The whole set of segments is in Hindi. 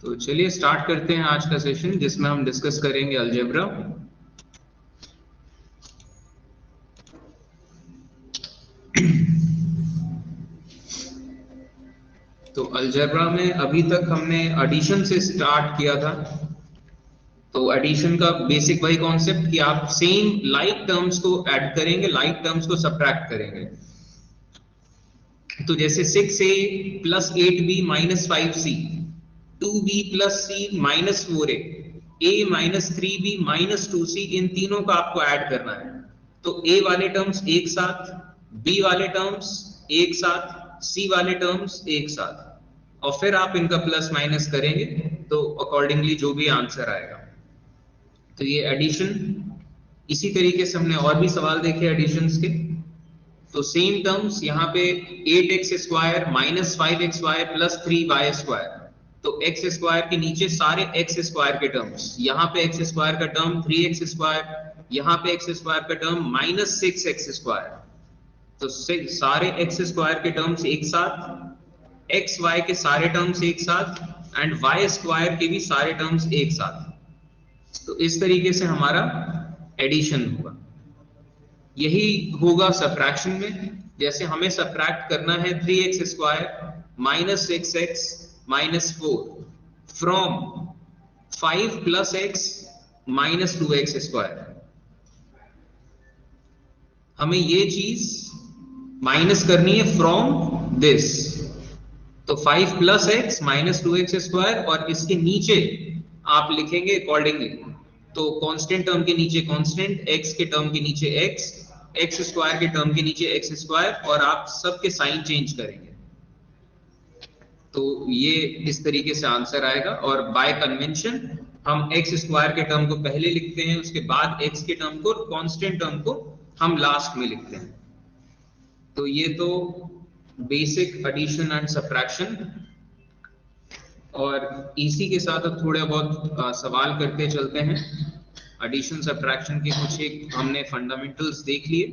तो चलिए स्टार्ट करते हैं आज का सेशन जिसमें हम डिस्कस करेंगे अलजेब्रा। तो अलजेब्रा में अभी तक हमने एडिशन से स्टार्ट किया था। तो एडिशन का बेसिक वही कॉन्सेप्ट कि आप सेम लाइक टर्म्स को ऐड करेंगे, लाइक टर्म्स को सब्ट्रैक्ट करेंगे। तो जैसे 6a plus 8b minus 5c, 2b plus c minus 4a, a minus 3b minus 2c, इन तीनों का आपको ऐड करना है। तो a वाले टर्म्स एक साथ, b वाले टर्म्स एक साथ, c वाले टर्म्स एक साथ, और फिर आप इनका प्लस माइनस करेंगे तो अकॉर्डिंगली जो भी आंसर आएगा। तो ये एडिशन, इसी तरीके से हमने और भी सवाल देखे एडिशंस के। तो सेम टर्म्स यहाँ पे 8x square minus 5xy plus 3y square, तो x स्क्वायर के नीचे सारे x स्क्वायर के टर्म्स, यहाँ पे x स्क्वायर का टर्म 3x स्क्वायर, यहाँ पे x स्क्वायर का टर्म माइनस 6x स्क्वायर। तो सारे x स्क्वायर के टर्म्स एक साथ, x y के सारे टर्म्स एक साथ, एंड y स्क्वायर के भी सारे टर्म्स एक साथ। तो इस तरीके से हमारा एडिशन होगा। यही होगा सब्ट्रैक्शन में। जैसे हमें सब्ट्रैक्ट करना है 3x square minus 6x minus 4 from 5 plus x minus 2x square. हमें ये चीज माइनस करनी है फ्रॉम दिस। तो 5 plus x minus 2x square, और इसके नीचे आप लिखेंगे अकॉर्डिंगली। तो कांस्टेंट टर्म के नीचे कांस्टेंट, x के टर्म के नीचे x स्क्वायर के टर्म के नीचे x स्क्वायर, और आप सबके साइन चेंज करेंगे। तो ये इस तरीके से आंसर आएगा। और बाय कन्वेंशन हम x स्क्वायर के टर्म को पहले लिखते हैं, उसके बाद x के टर्म को, कांस्टेंट टर्म को हम लास्ट में लिखते हैं। तो ये तो बेसिक एडिशन एंड सब्ट्रैक्शन। और इसी के साथ अब थोड़े बहुत सवाल करते चलते हैं। एडिशन सब्ट्रैक्शन के कुछ एक हमने फंडामेंटल्स देख लिए,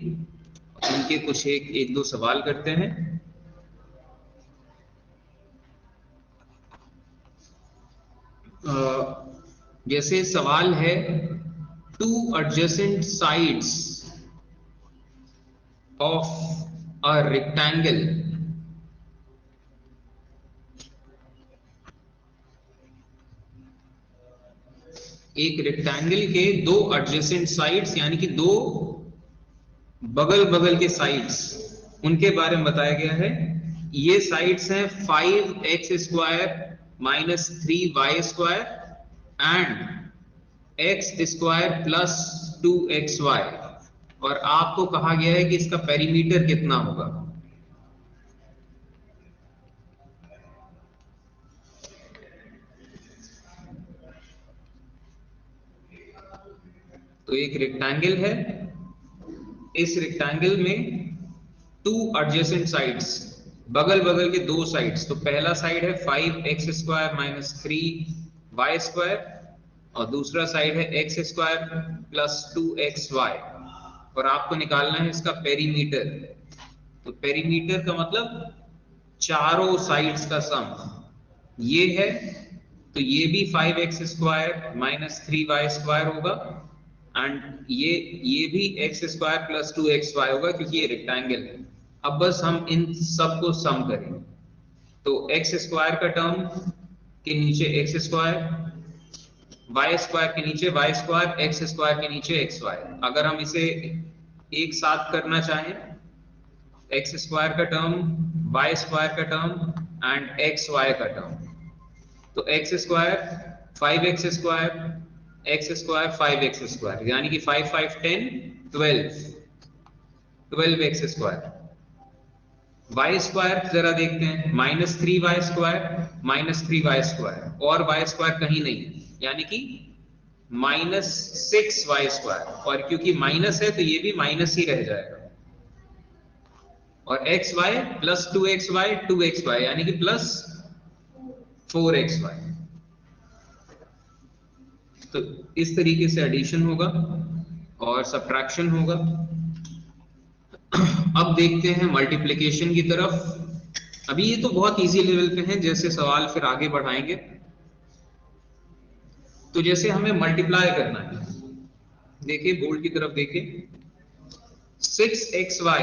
उनके कुछ एक दो सवाल करते हैं। जैसे सवाल है, two adjacent sides of a rectangle एक रेक्टेंगल के दो एडजेसेंट साइड्स, यानी कि दो बगल बगल के साइड्स, उनके बारे में बताया गया है। ये साइड्स हैं 5x square minus 3y square and x square plus 2xy, और आपको कहा गया है कि इसका पेरीमीटर कितना होगा। तो एक रेक्टेंगल है, इस रेक्टेंगल में टू एडजेसेंट साइड्स, बगल बगल के दो साइड्स। तो पहला साइड है 5x square minus 3y square, और दूसरा साइड है x स्क्वायर प्लस 2xy, और आपको निकालना है इसका पेरीमीटर। तो पेरीमीटर का मतलब चारों साइड्स का सम ये है। तो ये भी 5x square minus 3y square होगा, एंड ये भी x स्क्वायर प्लस 2xy होगा, क्योंकि ये रेक्टेंगल है। अब बस हम इन सब को सम करेंगे। तो x स्क्वायर का टर्म के नीचे x स्क्वायर, y स्क्वायर के नीचे y स्क्वायर, x स्क्वायर के नीचे xy। अगर हम इसे एक साथ करना चाहें, x स्क्वायर का टर्म, y स्क्वायर का टर्म एंड xy का टर्म, तो x square 5x square, x square 5x square, यानी कि 5 5 10 12x स्क्वायर। y स्क्वायर जरा देखते हैं, minus 3y square minus 3y square, और y स्क्वायर कहीं नहीं है, यानी कि माइनस 6y स्क्वायर, और क्योंकि माइनस है तो ये भी माइनस ही रह जाएगा। और xy प्लस 2xy, यानी कि प्लस 4xy। तो इस तरीके से एडिशन होगा और सब्ट्रैक्शन होगा। अब देखते हैं मल्टीप्लिकेशन की तरफ। अभी ये तो बहुत इजी लेवल पे है, जैसे सवाल फिर आगे बढ़ाएंगे। तो जैसे हमें मल्टीप्लाई करना है, देखिए बोर्ड की तरफ देखिए, 6xy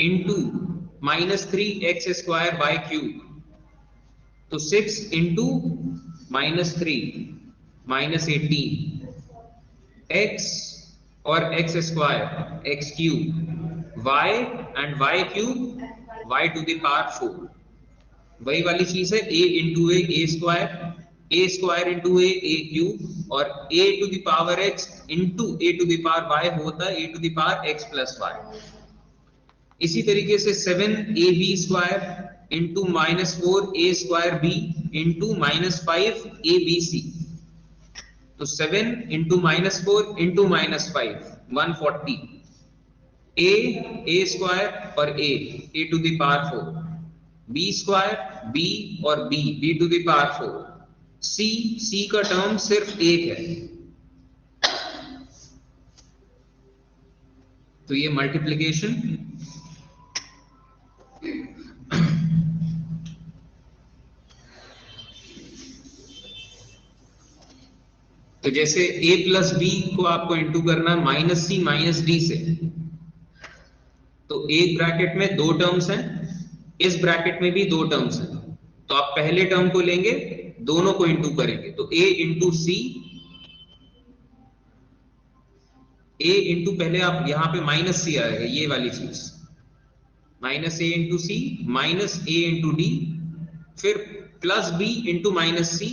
into -3x² by cube, तो 6 इंटू -3 -18 x और x² x³ y and y to the power 4, वही वाली चीज है, a into a square into a cube, और a to the power x into a to the power y होता है a to the power x plus y। इसी तरीके से 7ab² into -4a² b into -5abc, तो 7 इंटू -4 इंटू -5 140, a² और a to the power 4, b² b और b to the power 4, c का टर्म सिर्फ एक है, तो ये मल्टीप्लिकेशन। तो जैसे a प्लस बी को आपको इंटू करना है -c -d से, तो एक ब्रैकेट में दो टर्म्स हैं, इस ब्रैकेट में भी दो टर्म्स हैं, तो आप पहले टर्म को लेंगे, दोनों को इंटू करेंगे, तो a into C, a into पहले आप यहां पे -c आएगा, ये वाली चीज, -a into C -a into D, फिर प्लस b इंटू -c,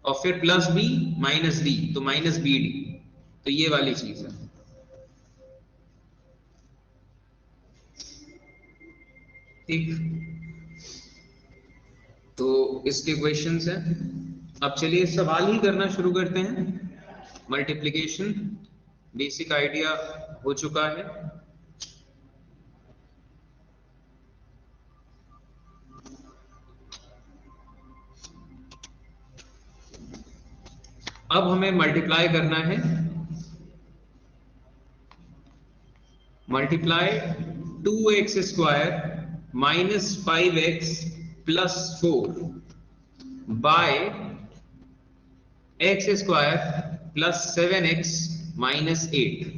और फिर प्लस b माइनस डी, तो -bd, तो ये वाली चीज है। ठीक, तो इसके क्वेश्चंस हैं। अब चलिए सवाल ही करना शुरू करते हैं। मल्टीप्लिकेशन बेसिक आइडिया हो चुका है। अब हमें मल्टीप्लाई करना है, multiply 2x² minus 5x plus 4 by x² plus 7x minus 8।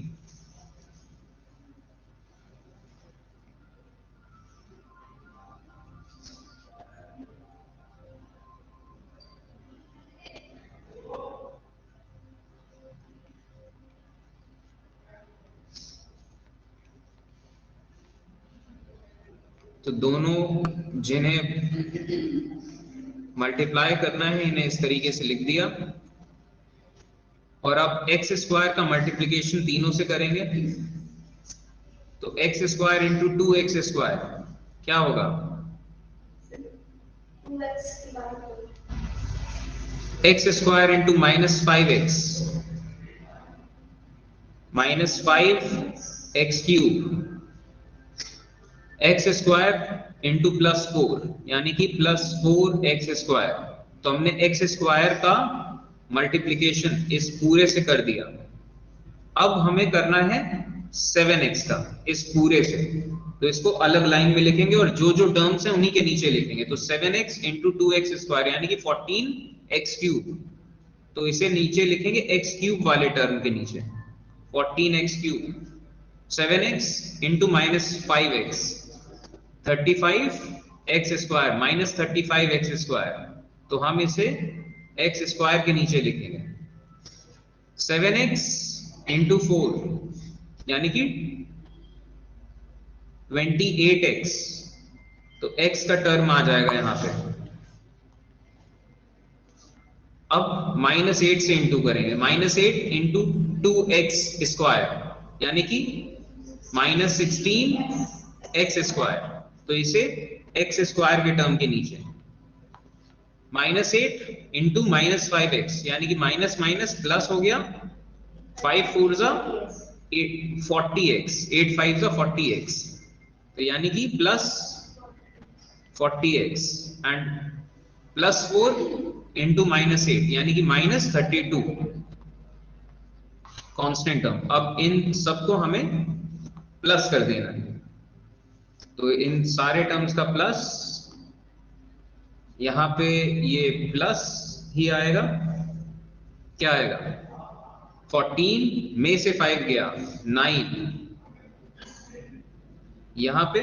तो दोनों जिन्हें मल्टीप्लाई करना है इन्हें इस तरीके से लिख दिया, और अब x² का मल्टीप्लिकेशन तीनों से करेंगे, तो x² इंटू 2x² क्या होगा, x² into -5x -5x³ x² into +4 यानी कि +4x²। तो हमने x² का मल्टीप्लिकेशन इस पूरे से कर दिया। अब हमें करना है 7x का इस पूरे से, तो इसको अलग लाइन में लिखेंगे और जो जो टर्म्स हैं उन्हीं के नीचे लिखेंगे। तो 7x इंटू 2x² यानी कि 14x³, तो इसे नीचे लिखेंगे x³ वाले टर्म के नीचे, 14x³। 7x into -5x 35x² -35x², तो हम इसे x² के नीचे लिखेंगे। 7x इंटू 4 यानी कि 28x, तो x का टर्म आ जाएगा यहां पे। अब -8 से इंटू करेंगे, -8 इंटू 2x² यानी कि -16x², तो इसे x² के टर्म के नीचे। -8 इंटू -5x यानी कि माइनस माइनस प्लस हो गया, 5 4 जा 40x, 8 5 जा 40x, तो यानी कि +40x, एंड +4 इंटू -8 यानी कि -32 कांस्टेंट टर्म। अब इन सबको हमें प्लस कर देना है, तो इन सारे टर्म्स का प्लस, यहां पे ये प्लस ही आएगा, क्या आएगा? 14 में से 5 गया 9, यहां पे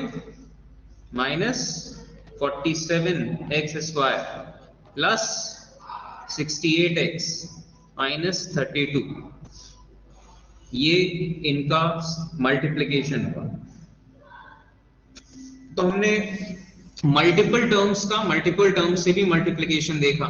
-47x² प्लस 68x -32, ये इनका मल्टीप्लिकेशन हुआ। तो हमने मल्टीपल टर्म्स का मल्टीपल टर्म्स से भी मल्टीप्लिकेशन देखा।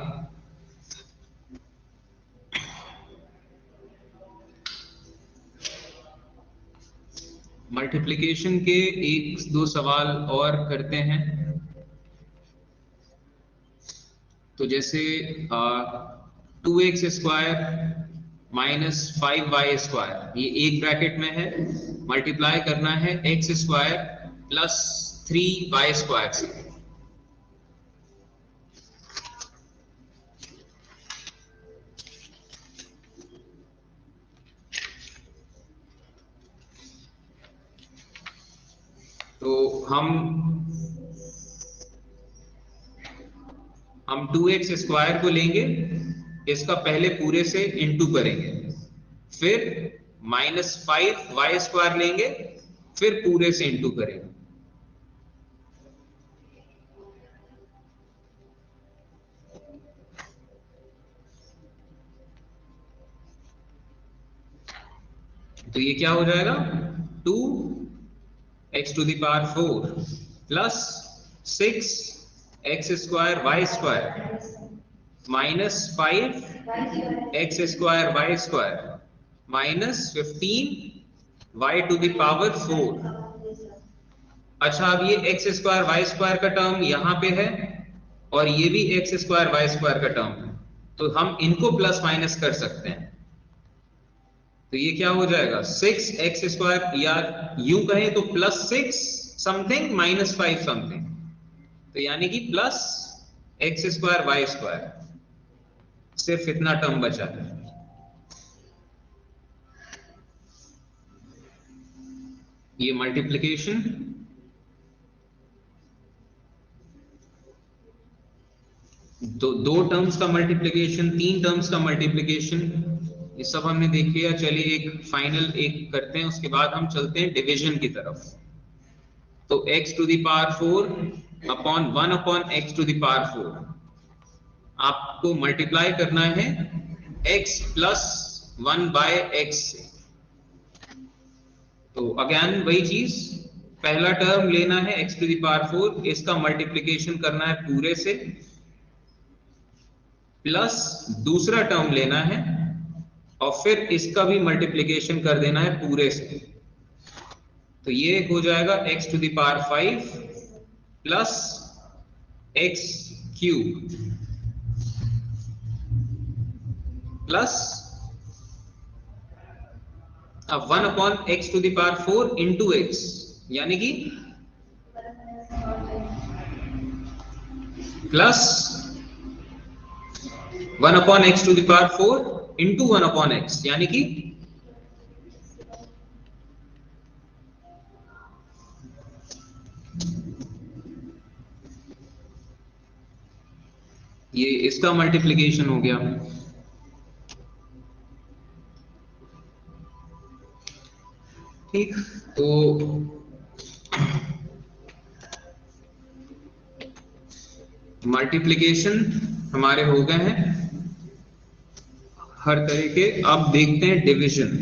मल्टीप्लिकेशन के एक दो सवाल और करते हैं। तो जैसे 2x² -5y², ये एक ब्रैकेट में है, मल्टीप्लाई करना है x² प्लस 3y² से। तो हम 2x² को लेंगे, इसका पहले पूरे से इंटू करेंगे, फिर -5y² लेंगे, फिर पूरे से इंटू करेंगे। तो ये क्या हो जाएगा? 2x⁴ plus 6x² y² minus 5x² y² minus 15y⁴। अच्छा, अब ये x² y² का टर्म यहाँ पे है और ये भी x² y² का टर्म है, तो हम इनको प्लस माइनस कर सकते हैं। तो ये क्या हो जाएगा? 6x², या यूं कहें तो +6 समथिंग -5 समथिंग, तो यानी कि प्लस x² y²। सिर्फ इतना टर्म बचा है। ये मल्टीप्लिकेशन, दो टर्म्स का मल्टीप्लिकेशन, 3 टर्म्स का मल्टीप्लिकेशन, ये सब हमने देख लिया। चलिए एक फाइनल एक करते हैं, उसके बाद हम चलते हैं डिवीजन की तरफ। तो x⁴ अपॉन 1/x⁴ आपको मल्टीप्लाई करना है x प्लस 1/x से। तो अगेन वही चीज, पहला टर्म लेना है x⁴, इसका मल्टीप्लिकेशन करना है पूरे से, प्लस दूसरा टर्म लेना है और फिर इसका भी मल्टीप्लिकेशन कर देना है पूरे से। तो ये हो जाएगा x⁵ plus x³ plus 1/x⁴ into x, यानी कि प्लस 1/x⁴ इंटू 1/x, यानी कि ये इसका मल्टीप्लिकेशन हो गया। ठीक, तो मल्टीप्लिकेशन हमारे हो गए हैं हर तरह के। अब देखते हैं डिवीजन।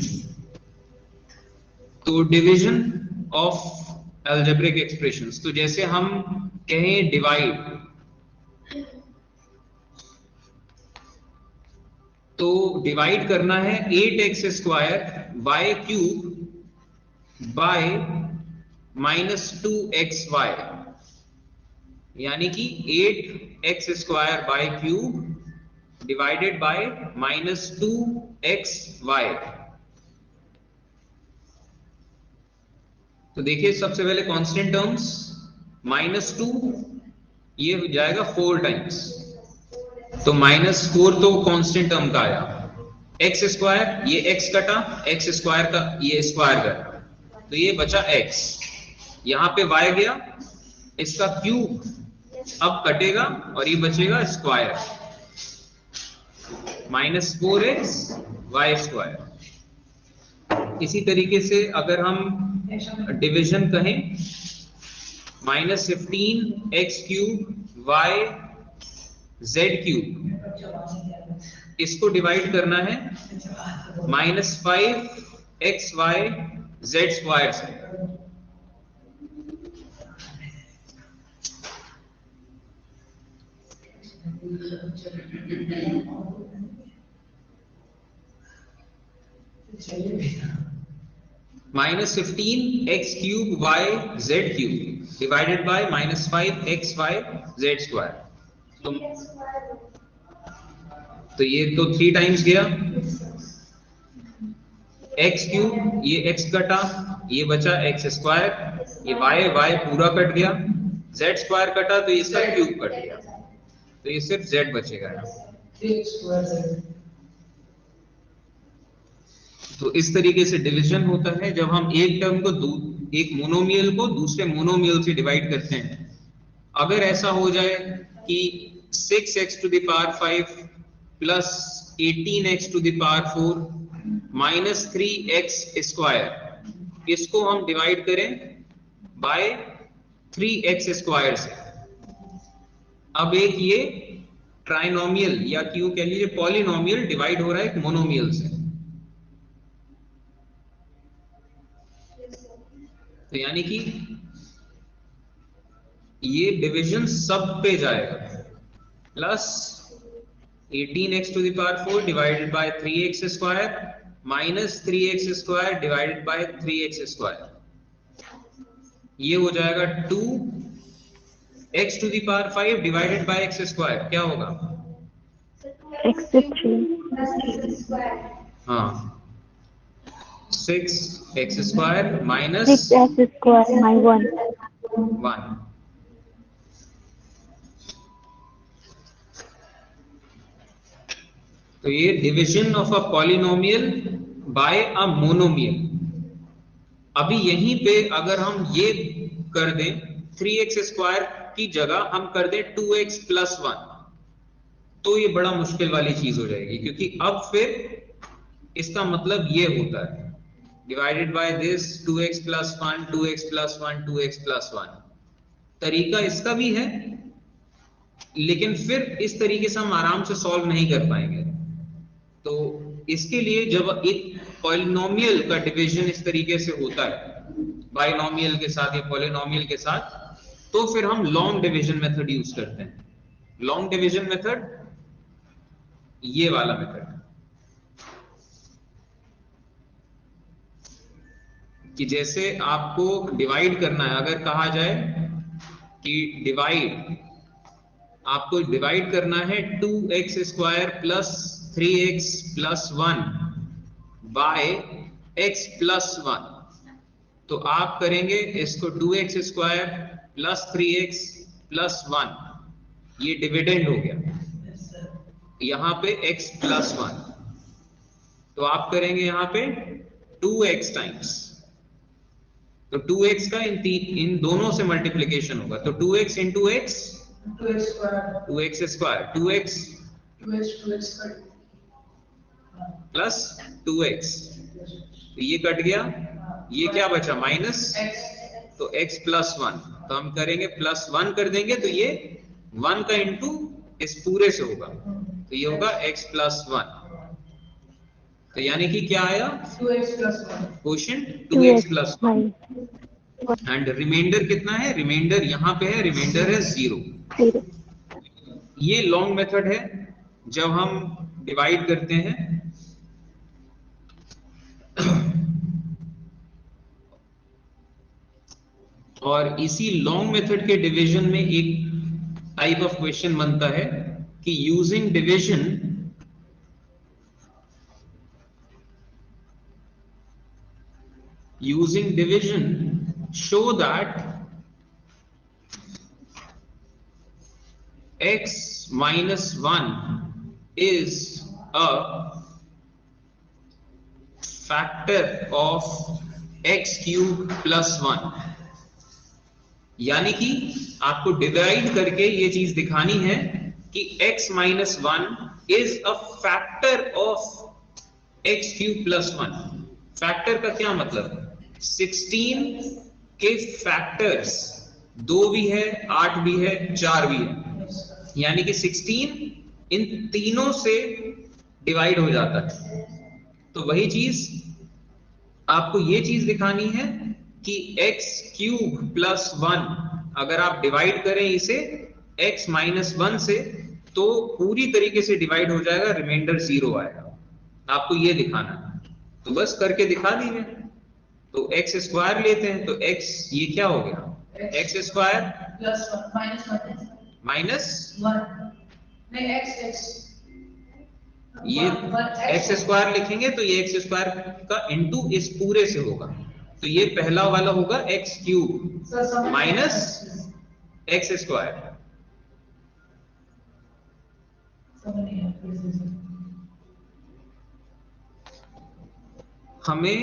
तो डिवीजन ऑफ अलजेब्रिक एक्सप्रेशंस, तो जैसे हम कहें डिवाइड, तो डिवाइड करना है 8x² y³ बाय -2xy, यानी कि 8x² y³ divided by -2xy। तो देखिए सबसे पहले कांस्टेंट टर्म्स, -2 ये हो जाएगा 4 टाइम्स, तो -4 तो कांस्टेंट टर्म का आया। x², ये x कटा, x² का ये स्क्वायर कटा, तो ये बचा x, यहां पे y गया, इसका क्यूब अब कटेगा और ये बचेगा स्क्वायर। -4x y square. इसी तरीके से अगर हम डिवीजन कहें, -15x³ y z³, इसको डिवाइड करना है -5xy z स्क्वायर से। -15x³ y z³ divided by -5xy z square. तो ये तो 3 टाइम्स गया, x³ ये x कटा, ये बचा x स्क्वायर, ये y पूरा कट गया, z स्क्वायर कटा तो ये सब क्यूब कट गया, तो ये सिर्फ z बचेगा। तो इस तरीके से डिवीजन होता है जब हम एक टर्म को एक मोनोमियल को दूसरे मोनोमियल से डिवाइड करते हैं। अगर ऐसा हो जाए कि 6x⁵ plus 18x⁴ minus 3x², इसको हम डिवाइड करें बाय 3x² से। अब एक ये ट्राइनोमियल या क्यों कह लीजिए पॉलिनोमियल डिवाइड हो रहा है एक मोनोमियल से, तो यानी कि ये डिवीजन सब पे जाएगा, plus 18x⁴ divided by 3x² minus 3x² divided by 3x², ये हो जाएगा 2x⁵ डिवाइडेड बाय x², क्या होगा x3 हाँ 6x² माइनस 6x² my 1 तो ये division of a polynomial bye a monomial. अभी यहीं पे अगर हम ये कर दें 3x² की जगह हम कर दें 2x + 1, तो ये बड़ा मुश्किल वाली चीज हो जाएगी, क्योंकि अब फिर इसका मतलब ये होता है divided by this 2x + 1 2x + 1 2x + 1। तरीका इसका भी है, लेकिन फिर इस तरीके से हम आराम से सॉल्व नहीं कर पाएंगे। तो इसके लिए जब एक पॉलिनोमियल का डिवीजन इस तरीके से होता है बाइनोमियल के साथ या पॉलिनोमियल के साथ, तो फिर हम लॉन्ग डिवीजन मेथड यूज करते हैं। लॉन्ग डिवीजन मेथड ये वाला मेथड कि जैसे आपको डिवाइड करना है, अगर कहा जाए कि आपको डिवाइड करना है 2x² + 3x + 1 बाय x + 1, तो आप करेंगे इसको 2x² + 3x + 1, ये डिविडेंड हो गया, यहां पे x + 1, तो आप करेंगे यहां पे 2x टाइम्स, तो 2x का इन दोनों से मल्टीप्लिकेशन होगा, तो 2x × x 2x² 2x plus 2x, तो ये कट गया, ये क्या बचा माइनस, तो x + 1, तो हम करेंगे +1 कर देंगे, तो ये 1 का इंटू इस पूरे से होगा, तो ये होगा x + 1, तो यानी कि क्या आया 2x + 1 quotient 2x + 1 and reminder कितना है, रिमाइंडर यहाँ पे है, रिमाइंडर है 0। ये लॉन्ग मेथड है जब हम डिवाइड करते हैं। और इसी लॉन्ग मेथड के डिवीजन में एक टाइप ऑफ क्वेश्चन बनता है कि using division show that x - 1 is a factor of x³ + 1, यानी कि आपको डिवाइड करके ये चीज दिखानी है कि x - 1 is a factor of x cube plus 1। Factor का क्या मतलब? 16 के फैक्टर्स 2 भी है, 8 भी है, 4 भी है, यानी कि 16 इन तीनों से डिवाइड हो जाता है। तो वही चीज आपको ये चीज दिखानी है कि x क्यूब प्लस 1 अगर आप डिवाइड करें इसे x माइनस 1 से तो पूरी तरीके से डिवाइड हो जाएगा, रिमाइंडर 0 आएगा। आपको ये दिखाना है, तो बस करके दिखा दीजिए। तो x स्क्वायर लेते हैं, तो x ये क्या हो गया? x स्क्वायर प्लस 1 माइनस नहीं x ये x स्क्वायर लिखेंगे तो ये x स्क्वायर का इंटू इस पूरे से होगा, तो ये पहला वाला होगा x cube minus x square. हमें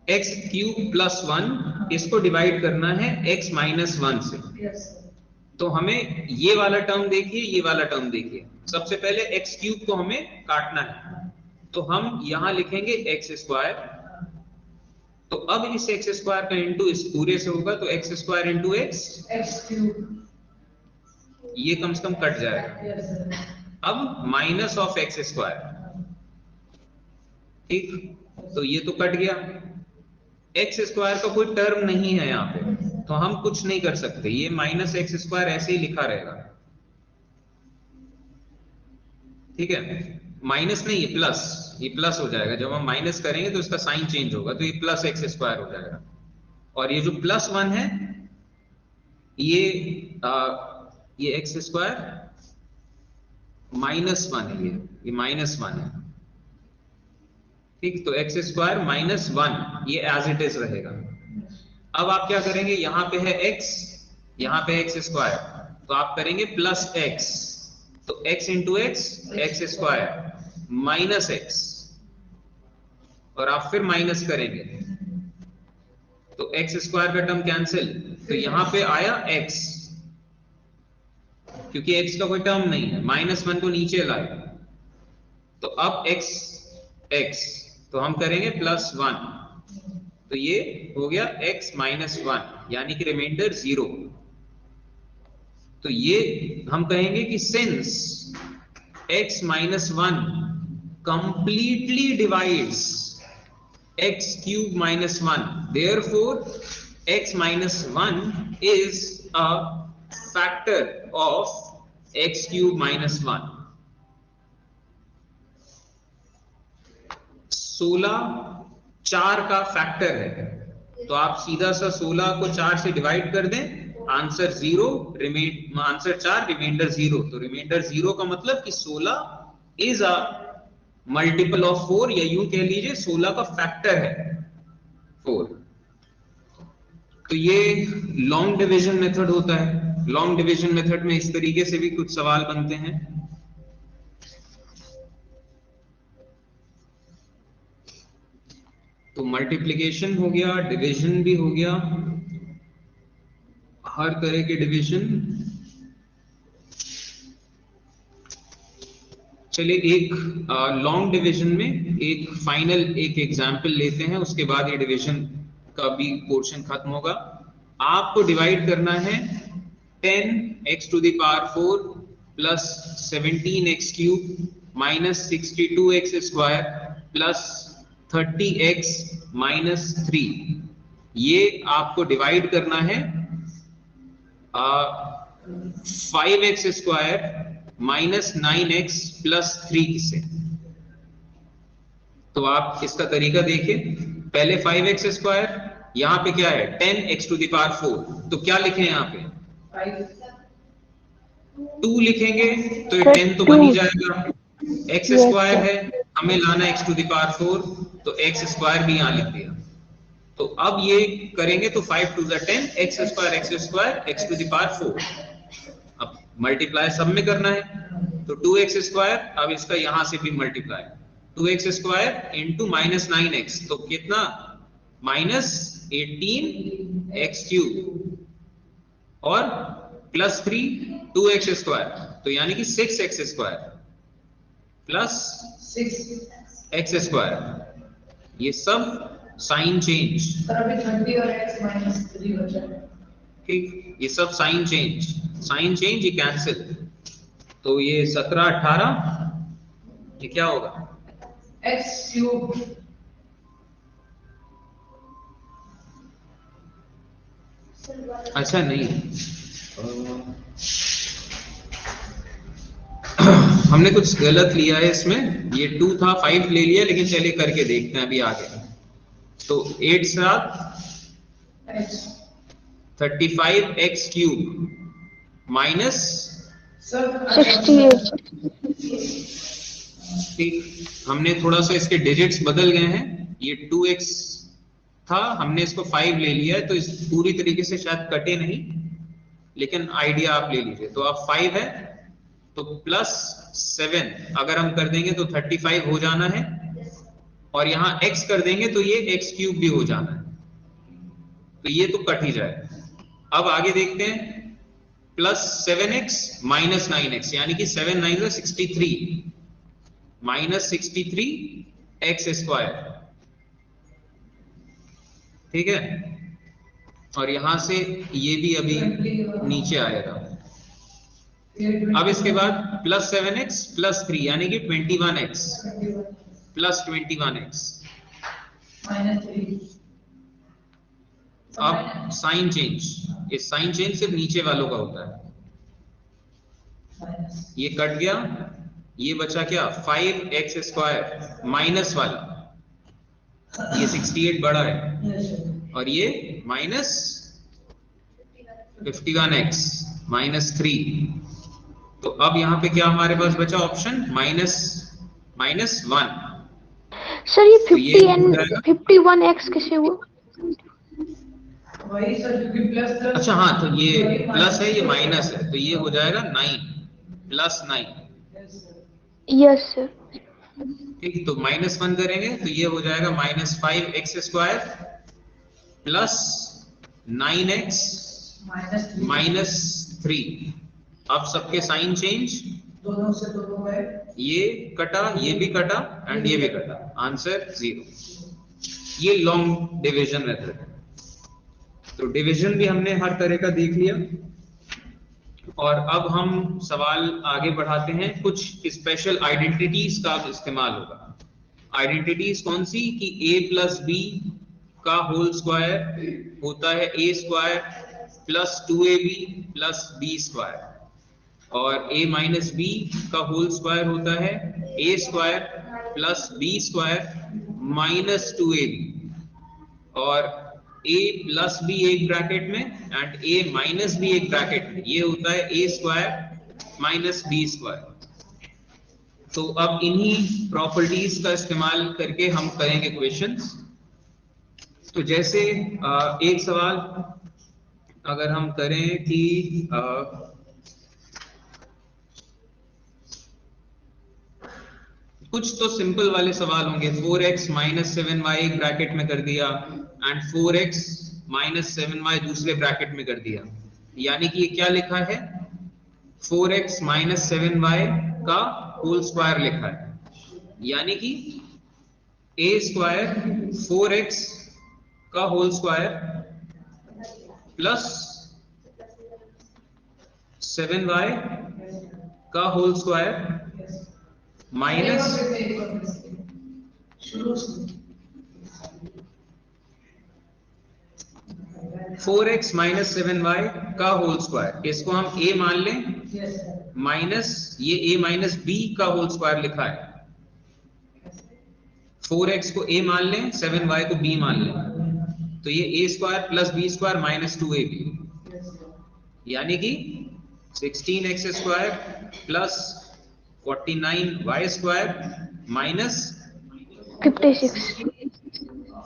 x क्यूब प्लस 1 इसको डिवाइड करना है x माइनस 1 से। तो हमें ये वाला टर्म देखिए, ये वाला टर्म देखिए। सबसे पहले x क्यूब को हमें काटना है, तो हम यहां लिखेंगे x स्क्वायर। तो अब इस x स्क्वायर का इंटू इस पूरे से होगा, तो x square into x cube, ये कम से कम कट जाएगा। अब माइनस ऑफ x स्क्वायर, ठीक, तो ये तो कट गया। x स्क्वायर का कोई टर्म नहीं है यहाँ पे, तो हम कुछ नहीं कर सकते, ये माइनस एक्स स्क्वायर ऐसे ही लिखा रहेगा, ठीक है। माइनस नहीं, ये प्लस हो जाएगा। जब हम माइनस करेंगे तो इसका साइन चेंज होगा, तो ये प्लस एक्स स्क्वायर हो जाएगा। और ये जो प्लस 1 है ये एक्स स्क्वायर माइनस 1 है, ये माइनस 1 है, ठीक। तो एक्स स्क्वायर माइनस 1 ये एज इट इज रहेगा। अब आप क्या करेंगे, यहाँ पे है x, यहाँ पे एक्स स्क्वायर, तो आप करेंगे प्लस x, तो x into x square minus x, और आप फिर माइनस करेंगे तो x स्क्वायर का टर्म कैंसिल, तो यहाँ पे आया x, क्योंकि x का कोई टर्म नहीं है, माइनस 1 को नीचे लाए, तो अब x, तो हम करेंगे प्लस 1, तो ये हो गया x माइनस 1, यानी कि रिमाइंडर 0। तो ये हम कहेंगे कि since x minus 1 completely divides x cube minus 1, therefore x minus 1 is a factor of x cube minus 1। 16 4 का फैक्टर है, तो आप सीधा सा 16 को 4 से डिवाइड कर दें, आंसर 0, आंसर 4, रिमाइंडर 0। तो रिमाइंडर 0 का मतलब कि 16 इज अ मल्टीपल ऑफ 4, या यूं कह लीजिए 16 का फैक्टर है 4। तो ये लॉन्ग डिवीजन मेथड होता है। लॉन्ग डिवीजन मेथड में इस तरीके से भी कुछ सवाल बनते हैं। तो मल्टीप्लिकेशन हो गया, डिवीजन भी हो गया, हर तरह के डिवीजन। चलिए एक लॉन्ग डिवीजन में एक फाइनल एक एग्जाम्पल लेते हैं, उसके बाद ये डिवीजन का भी पोर्शन खत्म होगा। आपको डिवाइड करना है 10x to the power 4 plus 17x cube minus 62x square plus 30x minus 3। ये आपको डिवाइड करना है 5x square minus 9x plus 3 से। तो आप इसका तरीका देखिए, पहले 5x स्क्वायर, यहाँ पे क्या है 10x टू द पावर 4, तो क्या लिखें यहाँ पे 2 लिखेंगे, तो ये 10 तो बन ही जाएगा। x स्क्वायर है, हमें लाना x टू द पावर 4, तो x स्क्वायर भी यहाँ लिख दिया। तो अब ये करेंगे तो 5 to the 10 x square x to the power 4। अब मल्टीप्लाई सब में करना है, तो 2x स्क्वायर, अब इसका यहां से भी multiply 2x square into minus 9x, तो कितना माइनस 18x क्यूब और प्लस 3 2x स्क्वायर, तो यानी कि 6x square. Plus 6 x square, ये सब साइन चेंज, सर अभी 30 और x माइनस 3 बचा है। ठीक, ये सब साइन चेंज ये कैंसिल, तो ये 17 18 ये क्या होगा, x क्यूब अच्छा नहीं हमने कुछ गलत लिया है इसमें, ये 2 था 5 ले लिया, लेकिन चलिए करके देखते हैं अभी आगे। तो 8 7 x 35x cube minus, sir 68 ठीक, हमने थोड़ा सा इसके डिजिट्स बदल गए हैं, ये 2x था, हमने इसको 5 ले लिया है, तो इस पूरी तरीके से शायद कटे नहीं, लेकिन आइडिया आप ले लीजिए। तो अब 5 है तो प्लस 7 अगर हम कर देंगे तो 35 हो जाना है, और यहाँ x कर देंगे तो ये x क्यूब भी हो जाना है, तो ये तो कट ही जाए। अब आगे देखते हैं, प्लस 7x माइनस 9x, यानी कि 7 9 63 माइनस 63 एक्स स्क्वायर, ठीक है, और यहां से ये भी अभी नीचे आएगा। अब इसके बाद प्लस 7x प्लस 3 यानी कि 21x प्लस 21x, माइनस 3 अब साइन चेंज, ये साइन चेंज सिर्फ नीचे वालों का होता है, माइनस ये कट गया, ये बचा क्या 5x स्क्वायर माइनस वाला, ये 68 बड़ा है, और ये माइनस 51x माइनस 3, तो अब यहाँ पे क्या हमारे पास बचा ऑप्शन माइनस 1। सर ये तो ये 50 हो एंड जाएगा, 51x कैसे हुआ? वही सर क्योंकि प्लस अच्छा हाँ, तो ये प्लस है ये माइनस है, तो ये हो जाएगा 9 प्लस 9, यस सर। ठीक, तो माइनस 1 करेंगे तो ये हो जाएगा minus 5x square plus 9x minus 3। अब सबके साइन चेंज, दोनों से दोनों है ये कटा, ये भी कटा एंड ये भी कटा, आंसर 0। ये लॉन्ग डिवीजन मेथड है। तो डिवीजन भी हमने हर तरह का देख लिया, और अब हम सवाल आगे बढ़ाते हैं, कुछ स्पेशल आइडेंटिटीज का इस्तेमाल होगा। आइडेंटिटीज कौन सी, कि a प्लस बी का होल स्क्वायर होता है a square plus 2ab plus b square, और a माइनस बी का होल स्क्वायर होता है a square plus b square minus 2ab, और a प्लस बी एक ब्रैकेट में एंड a माइनस बी एक ब्रैकेट में, ये होता है a square minus b square. तो अब इन्हीं प्रॉपर्टीज का इस्तेमाल करके हम करेंगे क्वेश्चंस। तो जैसे एक सवाल अगर हम करें कि कुछ तो सिंपल वाले सवाल होंगे, 4x माइनस 7y एक ब्रैकेट में कर दिया एंड 4x माइनस 7y दूसरे ब्रैकेट में कर दिया, यानी कि ये क्या लिखा है, 4x माइनस 7y का होल स्क्वायर लिखा है, यानी कि a स्क्वायर 4x का होल स्क्वायर प्लस 7y का whole square minus 4x minus 7y का होल स्क्वायर, इसको हम a मान लें, माइनस ये a माइनस b का होल स्क्वायर लिखा है, 4x को a मान लें, 7y को b मान लें, तो ये a square plus b square minus 2ab, यानी कि 16x square plus 49y square minus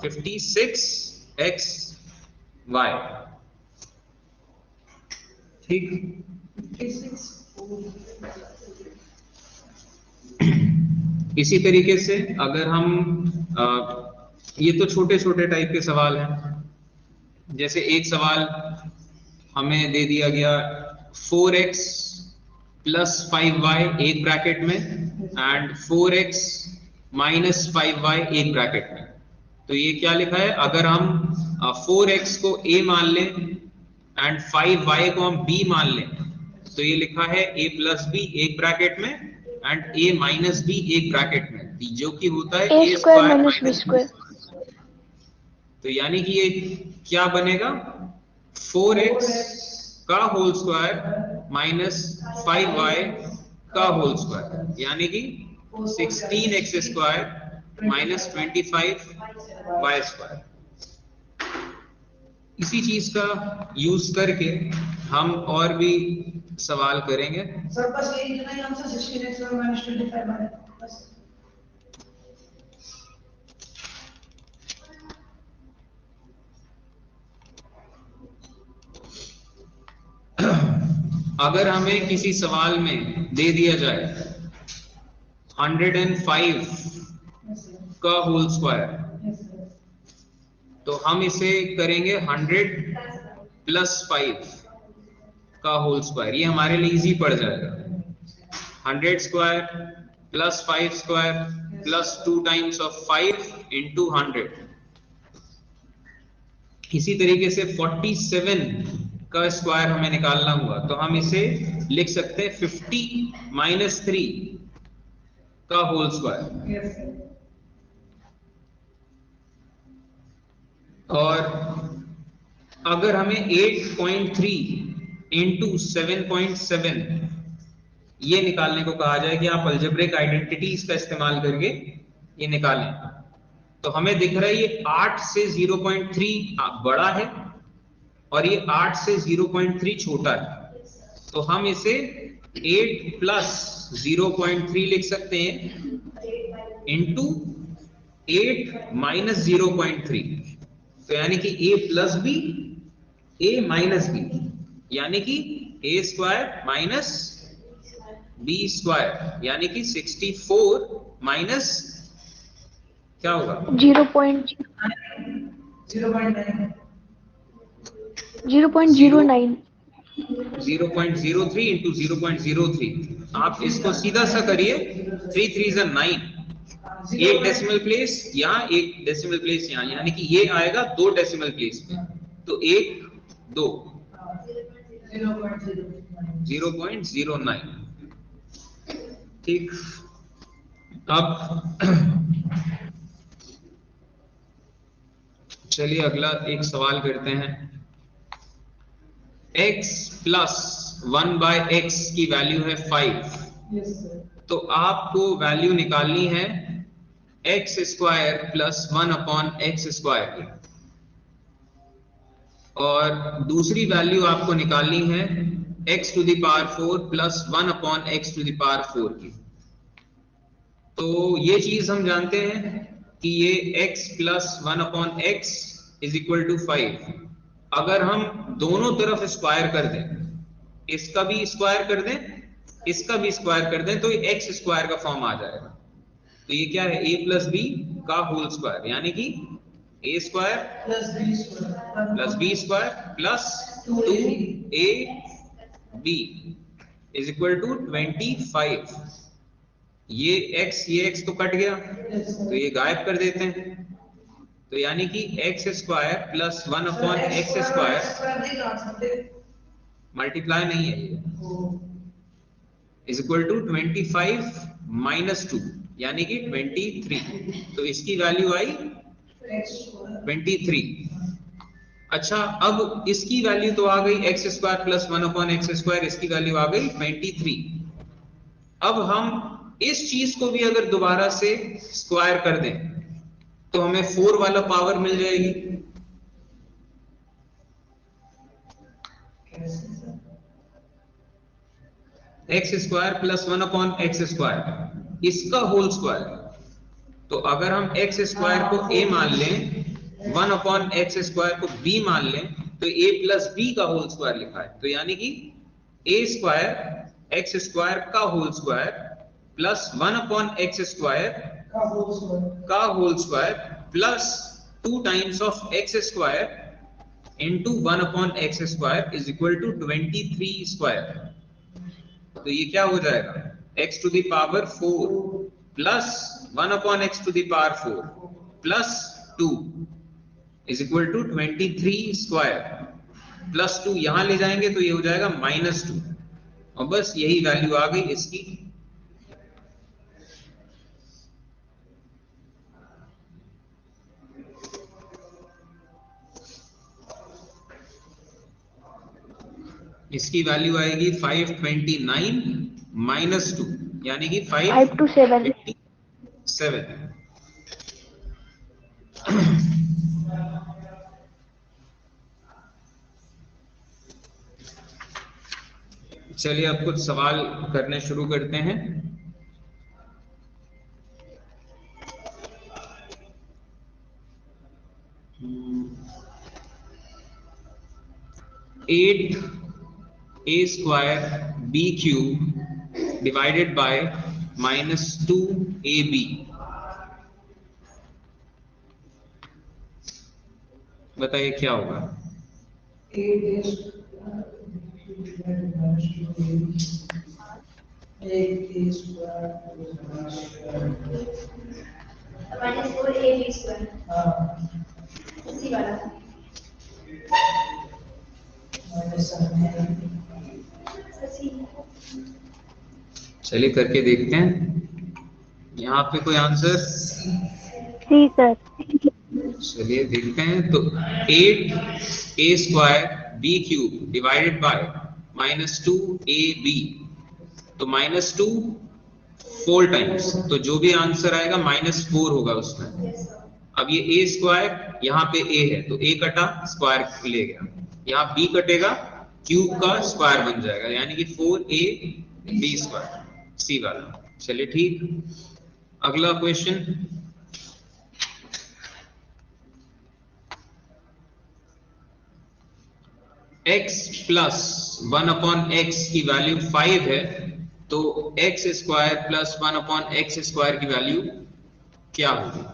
56x y, ठीक। इसी तरीके से अगर हम ये तो छोटे छोटे टाइप के सवाल हैं, जैसे एक सवाल हमें दे दिया गया 4x प्लस 5y एक ब्रैकेट में एंड 4x माइनस 5y एक ब्रैकेट में। तो ये क्या लिखा है, अगर हम 4x को a मान लें एंड 5y को हम b मान लें तो ये लिखा है a प्लस b एक ब्रैकेट में एंड a माइनस b एक ब्रैकेट में, जो कि होता है ए स्क्वायर माइनस बी स्क्वायर। तो यानी कि ये क्या बनेगा, 4x का होल स्क्वायर माइनस 5y का होल स्क्वायर, यानी कि 16x square minus 25y square. इसी चीज का यूज करके हम और भी सवाल करेंगे। सर बस यही इतना ही आंसर 16x और माइनस 25 बस। अगर हमें किसी सवाल में दे दिया जाए 105 का होल स्क्वायर, तो हम इसे करेंगे 100 प्लस 5 का होल स्क्वायर, ये हमारे लिए इजी पड़ जाएगा। 100 square plus 5 square plus 2 times of 5 into 100। इसी तरीके से 47 का स्क्वायर हमें निकालना हुआ तो हम इसे लिख सकते हैं 50 माइनस 3 का होल स्क्वायर। और अगर हमें 8.3 इंटू 7.7 ये निकालने को कहा जाए कि आप अलजेब्रिक आइडेंटिटीज का इस्तेमाल करके ये निकालें, तो हमें दिख रहा है ये 8 से 0.3 बड़ा है और ये 8 से 0.3 छोटा है, तो हम इसे 8 प्लस 0.3 लिख सकते हैं इंटू 8 माइनस 0.3। तो यानी कि a plus B a minus B, यानी कि a square minus b square, यानी कि 64 माइनस क्या होगा 0.09 0.03 इंटू 0.03। आप इसको सीधा सा करिए, 3 3 9, एक डेसिमल प्लेस यहाँ, एक डेसिमल प्लेस यहाँ, यानी कि ये आएगा 2 डेसिमल प्लेस पे, तो 1 2 0.09। ठीक, अब चलिए अगला एक सवाल करते हैं। x प्लस 1/x की वैल्यू है 5, तो आपको वैल्यू निकालनी है x square plus 1/x square की, और दूसरी वैल्यू आपको निकालनी है x to the power 4 plus 1/x to the power 4 की। तो ये चीज हम जानते हैं कि ये x plus 1/x is equal to 5। अगर हम दोनों तरफ स्क्वायर कर दें, इसका भी स्क्वायर कर दें, इसका भी स्क्वायर कर दें, तो ये x स्क्वायर का फॉर्म आ जाएगा। तो ये क्या है, a प्लस b का होल स्क्वायर, यानी कि a square plus b square plus 2ab is equal to 25। ये x तो कट गया, तो ये गायब कर देते हैं, तो यानी कि x square plus 1/x square multiply नहीं है ये, इज इक्वल टू 25 माइनस 2, यानी कि 23। तो इसकी वैल्यू आई 23। अच्छा, अब इसकी वैल्यू तो आ गई x square plus 1/x square, इसकी वैल्यू आ गई 23। अब हम इस चीज को भी अगर दोबारा से स्क्वायर कर दें तो हमें 4 वाला पावर मिल जाएगी। x square plus 1/x square, इसका होल स्क्वायर। तो अगर हम x स्क्वायर को a मान लें, 1/x स्क्वायर को b मान लें, तो a प्लस b का होल स्क्वायर लिखा है, तो यानी कि a स्क्वायर x स्क्वायर का whole square plus 1/x square का whole square plus 2 times of x square into 1/x square is equal to 23 square. तो ये क्या हो जाएगा, x to the power 4 plus 1 upon x to the power 4 plus 2 is equal to 23 square plus 2 यहां ले जाएंगे तो ये हो जाएगा -2 और बस यही वैल्यू आ गई इसकी। इसकी वैल्यू आएगी 529 -2 यानी कि 5 to 7. 7। चलिए अब कुछ सवाल करने शुरू करते हैं। Eight A square B cube divided by -2ab बताइए क्या होगा। चलिए करके देखते हैं यहाँ पे कोई आंसर। जी सर। चलिए देखते हैं तो 8 A square B cube divided by -2ab तो -2 4 टाइम्स तो जो भी आंसर आएगा -4 होगा उसमें। अब ये ए स्क्वायर यहाँ पे ए है तो ए कटा स्क्वायर ले गया, यहाँ बी कटेगा क्यूब का स्क्वायर बन जाएगा यानी कि 4ab स्क्वायर सी वाला। चलिए ठीक, अगला question. x plus 1 upon x की वैल्यू 5 है तो x square plus 1 upon X square की वैल्यू क्या होगी।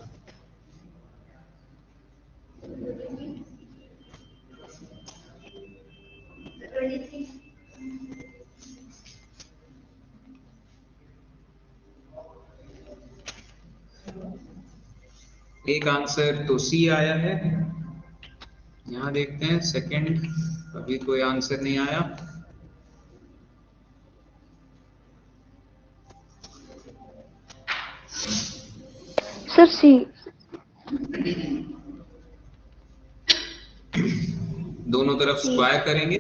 एक आंसर तो सी आया है, यहां देखते हैं सेकंड, अभी कोई आंसर नहीं आया। सर सी। दोनों तरफ स्क्वायर करेंगे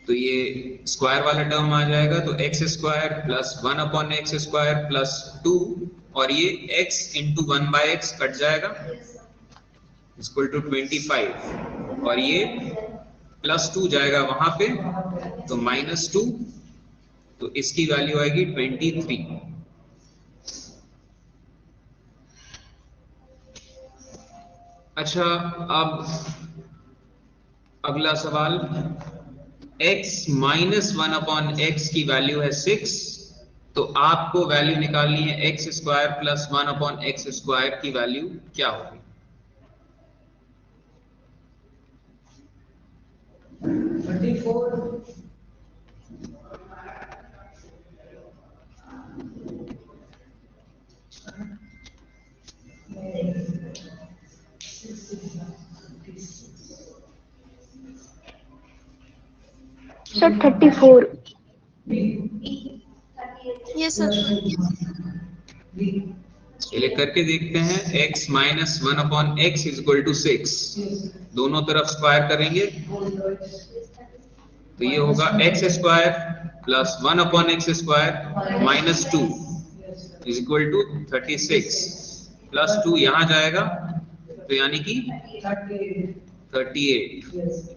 तो ये स्क्वायर वाला टर्म आ जाएगा तो x square plus 1 upon X square plus 2 और ये x इंटू 1/x कट जाएगा इक्वल टू 25 और ये +2 जाएगा वहां पे तो -2 तो इसकी वैल्यू आएगी 23। अच्छा अब अगला सवाल, x -1 अपॉन एक्स की वैल्यू है 6 तो आपको वैल्यू निकालनी है x square plus 1 upon X square की वैल्यू क्या होगी। 34 सर 34। Yes sir. चलिए करके देखते हैं। x -1 upon X is equal to 6, दोनों तरफ स्क्वायर करेंगे तो ये होगा X square plus 1 upon X square -2 is equal to 36 plus 2 यहां जाएगा तो यानी कि 38।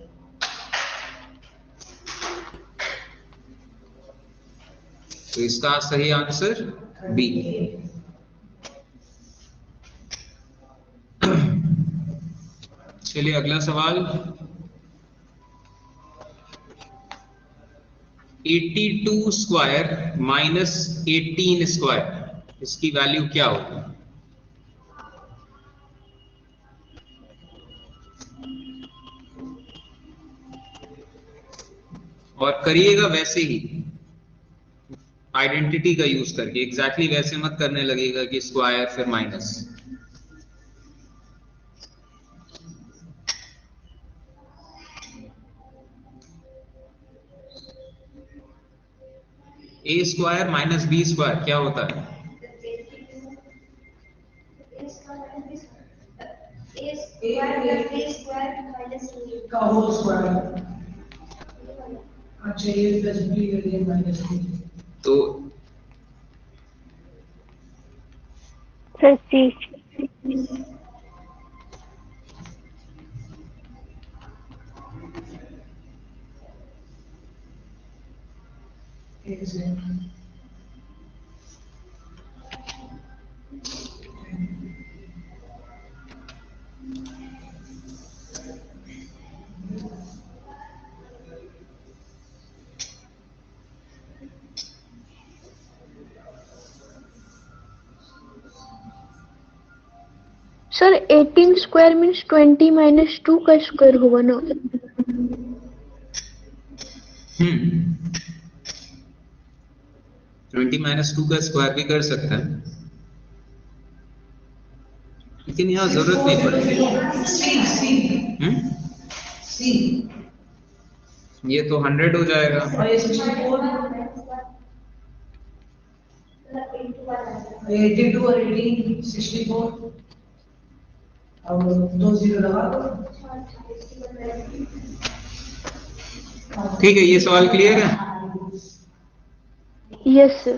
तो इसका सही आंसर बी। चलिए अगला सवाल, 82 स्क्वायर माइनस 18 स्क्वायर इसकी वैल्यू क्या होगी। और करिएगा वैसे ही, आइडेंटिटी का यूज करके, एग्जैक्टली वैसे मत करने लगेगा कि स्क्वायर फिर माइनस। ए स्क्वायर माइनस बी स्क्वायर क्या होता है? का होल स्क्वायर। अच्छा ए प्लस बी माइनस बी। तो सर सी। सर 18 स्क्वायर मीन्स 20 माइनस 2 का स्क्वायर होगा ना? 20 माइनस 2 का स्क्वायर भी कर सकते हैं, लेकिन यहाँ जरूरत नहीं पड़ेगी। सी ये तो 100 हो जाएगा। और ये 64 82 और 18 64 और 2 0 लगा दो। ठीक है, ये सवाल क्लियर है? Yes sir.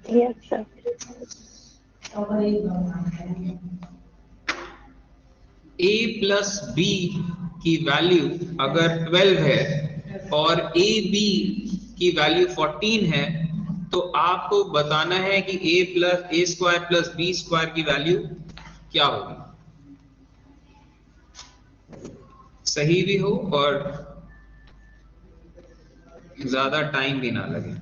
Yes sir. a plus B की वैल्यू अगर 12 है और ए बी की वैल्यू 14 है, तो आपको बताना है कि a square plus B square की वैल्यू क्या होगी। सही भी हो और ज्यादा टाइम भी ना लगे।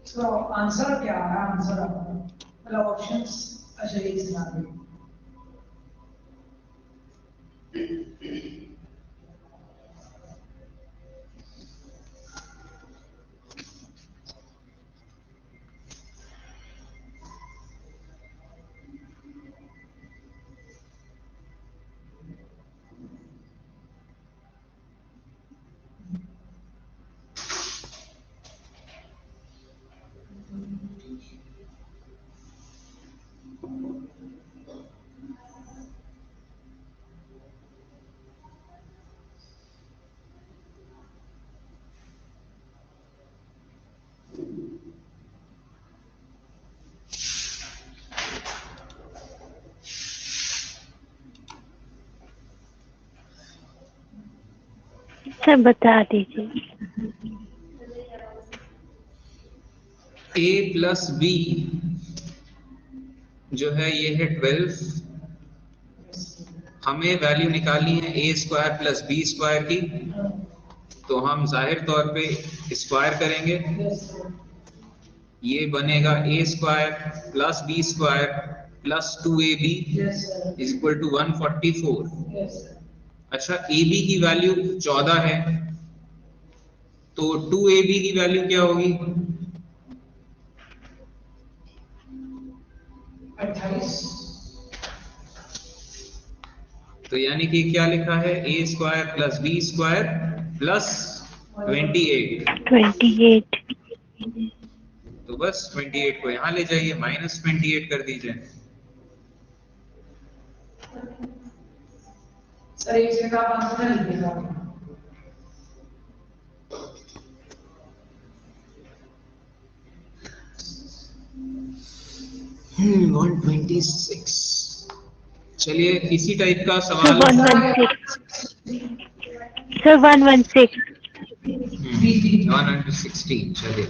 तो आंसर क्या है? आंसर मतलब ऑप्शंस। अच्छा ये सुना दे। सर बता दीजिए। a प्लस बी जो है ये है 12। हमें वैल्यू निकालनी है a square plus B square की, तो हम जाहिर तौर पे स्क्वायर करेंगे। ये बनेगा a square plus B square plus 2ab is equal to 144। अच्छा, ab की वैल्यू 14 है, तो 2ab की वैल्यू क्या होगी? 28। तो यानी कि क्या लिखा है? a square plus B square plus 28। 28। तो बस 28 को यहाँ ले जाइए, माइनस 28 कर दीजिए। सर इसमें का आंसर नहीं लिखेगा। 126। चलिए इसी टाइप का सवाल। 116। सर 116। 116। चलिए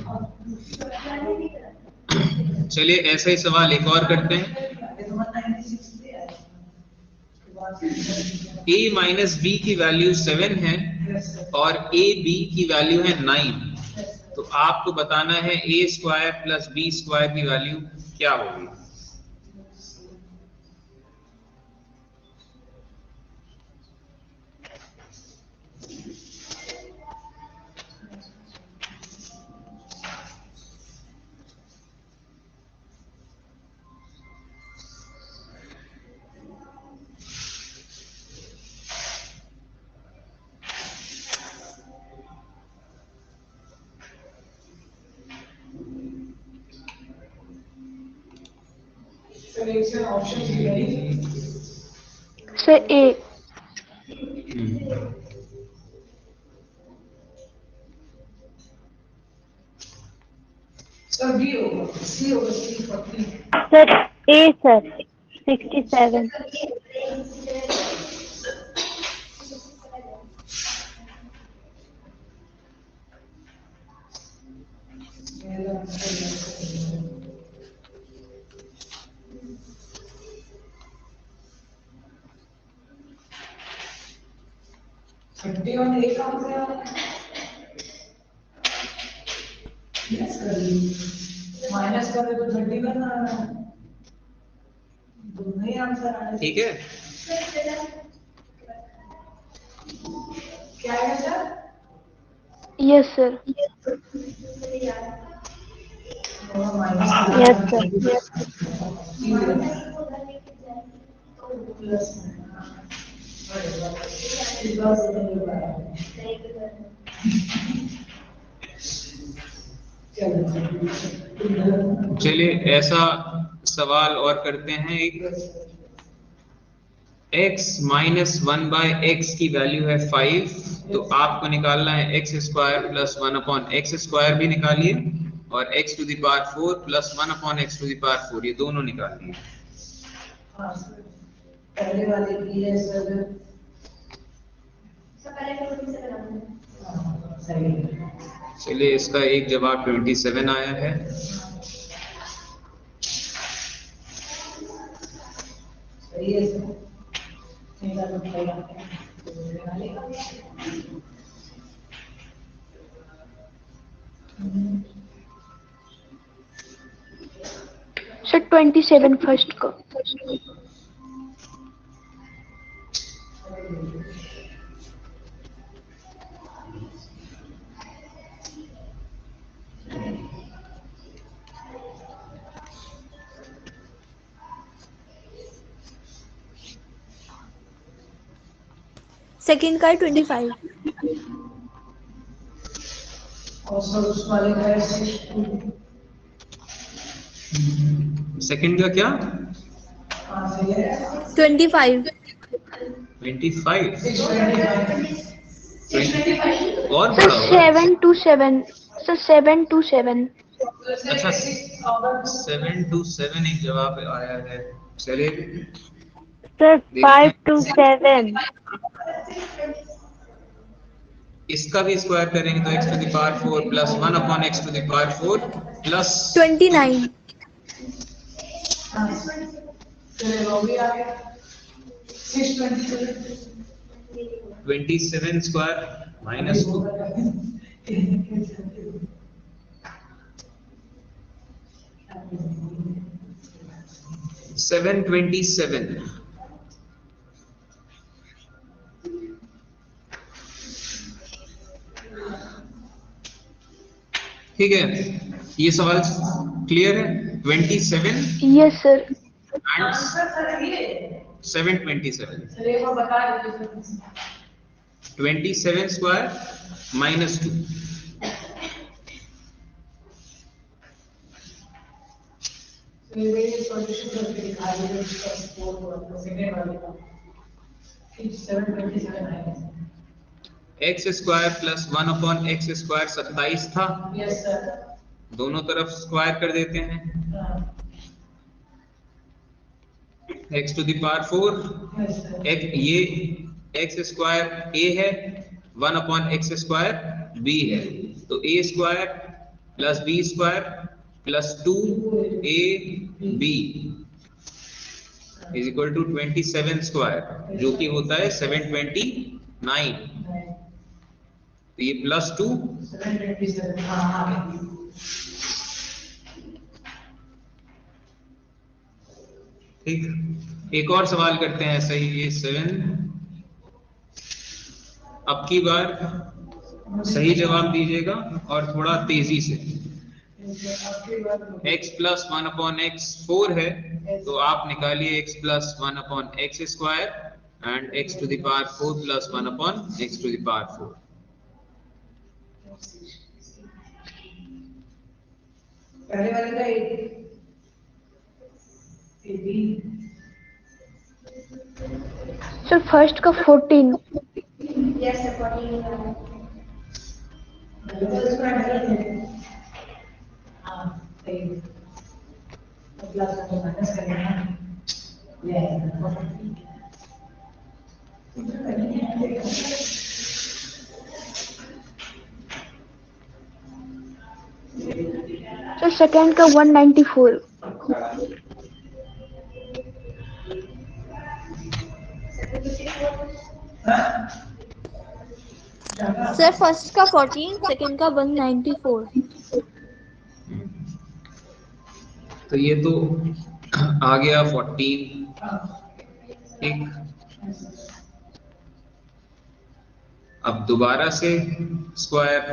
चलिए ऐसा ही सवाल एक और करते हैं। a माइनस बी की वैल्यू 7 है और a b की वैल्यू है 9, तो आपको बताना है a square plus B square की वैल्यू क्या होगी। सर ए। सर बी होगा, सी होगा, सी 40। सर ए सर 67। माइनस करें तो 31 आ रहा है, दोनों ही आंसर आ रहे हैं। ठीक है, क्या है sir? Yes sir. Yes sir. चलिए ऐसा सवाल और करते हैं। एक x माइनस 1/x की वैल्यू है 5, तो आपको निकालना है x square plus 1/x square भी निकालिए और x to the power 4 plus 1/x to the power 4, ये दोनों निकालिए। पहले वाले की है सर, सही। चलिए इसका एक जवाब 27 आया है। सही है सर। सर 27 फर्स्ट को। सेकंड का 25। और सर उस वाले का है 62। सेकंड का क्या? हाँ सही है। 25। 25 और सर बड़ा होगा। 7 to 7। Sir 7 to 7। अच्छा 7 to 7 एक जवाब आया है। चलिए सर 5 to 7। इसका भी स्क्वायर करेंगे तो x to the power 4 plus 1/x to the power 4 plus 29। चलिए वो भी आ गया 627। 27 स्क्वायर माइनस 2। 727। ठीक है, ये सवाल क्लियर है? 27 यस सर। एंड 727। चलिए वो बता दीजिए। 27 स्क्वायर माइनस 2। सॉल्यूशन करके दिखा दीजिए इसका स्कोर सेकंड वाले का। 727 आएगा। x square plus 1/x square 27 था। Yes sir. दोनों तरफ स्क्वायर कर देते हैं। x टू द पावर 4 ये x स्क्वायर a है, 1/x स्क्वायर b है, तो a square plus b square plus 2ab is equal to 27 square, जो कि होता है 729। तो ये प्लस 2 727, हाँ। ठीक। एक और सवाल करते हैं ऐसा ही, ये 7। अब की बार सही जवाब दीजिएगा और थोड़ा तेजी से। x प्लस 1/x 4 है, तो आप निकालिए x plus 1/x square and x to the power 4 plus 1/x to the power 4। पहले वाले का 8 सर फर्स्ट का 14। यस सर 14 हाँ सही प्लस को माइनस करेंगे सर सेकंड का 194। सर फर्स्ट का 14, सेकंड का 194। तो ये तो आ गया 14। ठीक, अब दोबारा से स्क्वायर,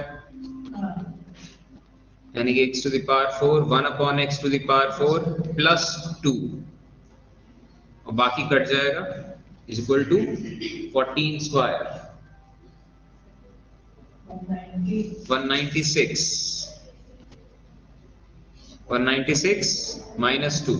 यानी कि x to the power 4 1/x to the power 4 plus 2 और बाकी कट जाएगा is equal to 14 square 196 minus 2।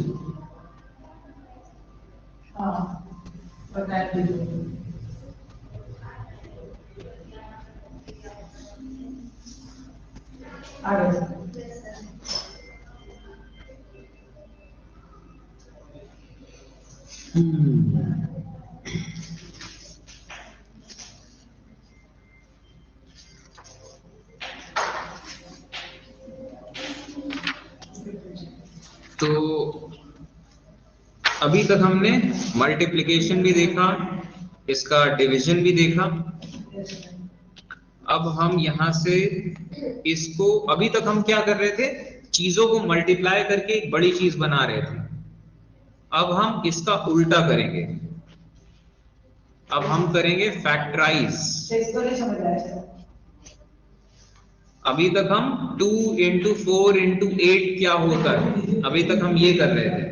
तो अभी तक हमने मल्टीप्लिकेशन भी देखा, इसका डिवीजन भी देखा। अब हम यहां से इसको, अभी तक हम क्या कर रहे थे, चीजों को मल्टीप्लाई करके एक बड़ी चीज बना रहे थे। अब हम इसका उल्टा करेंगे, अब हम करेंगे फैक्टराइज। अभी तक हम 2 into 4 into 8 क्या होता है, अभी तक हम ये कर रहे थे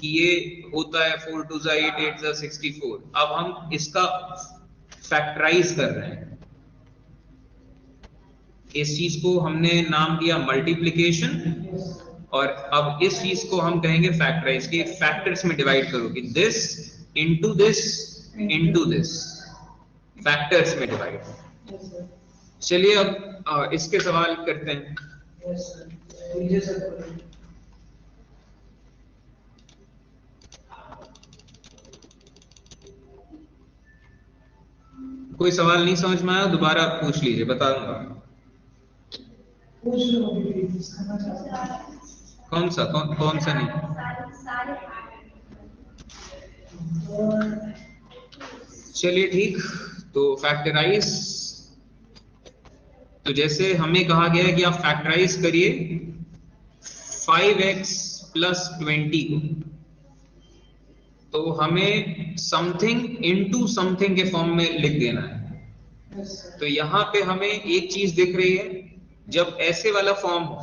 कि ये होता है 4 2 8 8 64। अब हम इसका फैक्टराइज कर रहे हैं। इस चीज को हमने नाम दिया मल्टीप्लिकेशन, और अब इस चीज को हम कहेंगे फैक्टराइज, कि फैक्टर्स में डिवाइड करो, कि this into this into this, factors में डिवाइड। चलिए अब इसके सवाल करते हैं। कोई सवाल नहीं समझ में आया दोबारा पूछ लीजिए, बता दूंगा। कौन सा नहीं? चलिए ठीक, तो फैक्टराइज, तो जैसे हमें कहा गया है कि आप फैक्टराइज करिए 5x प्लस 20 को, तो हमें समथिंग इनटू समथिंग के फॉर्म में लिख देना है। तो यहाँ पे हमें एक चीज दिख रही है, जब ऐसे वाला फॉर्म हो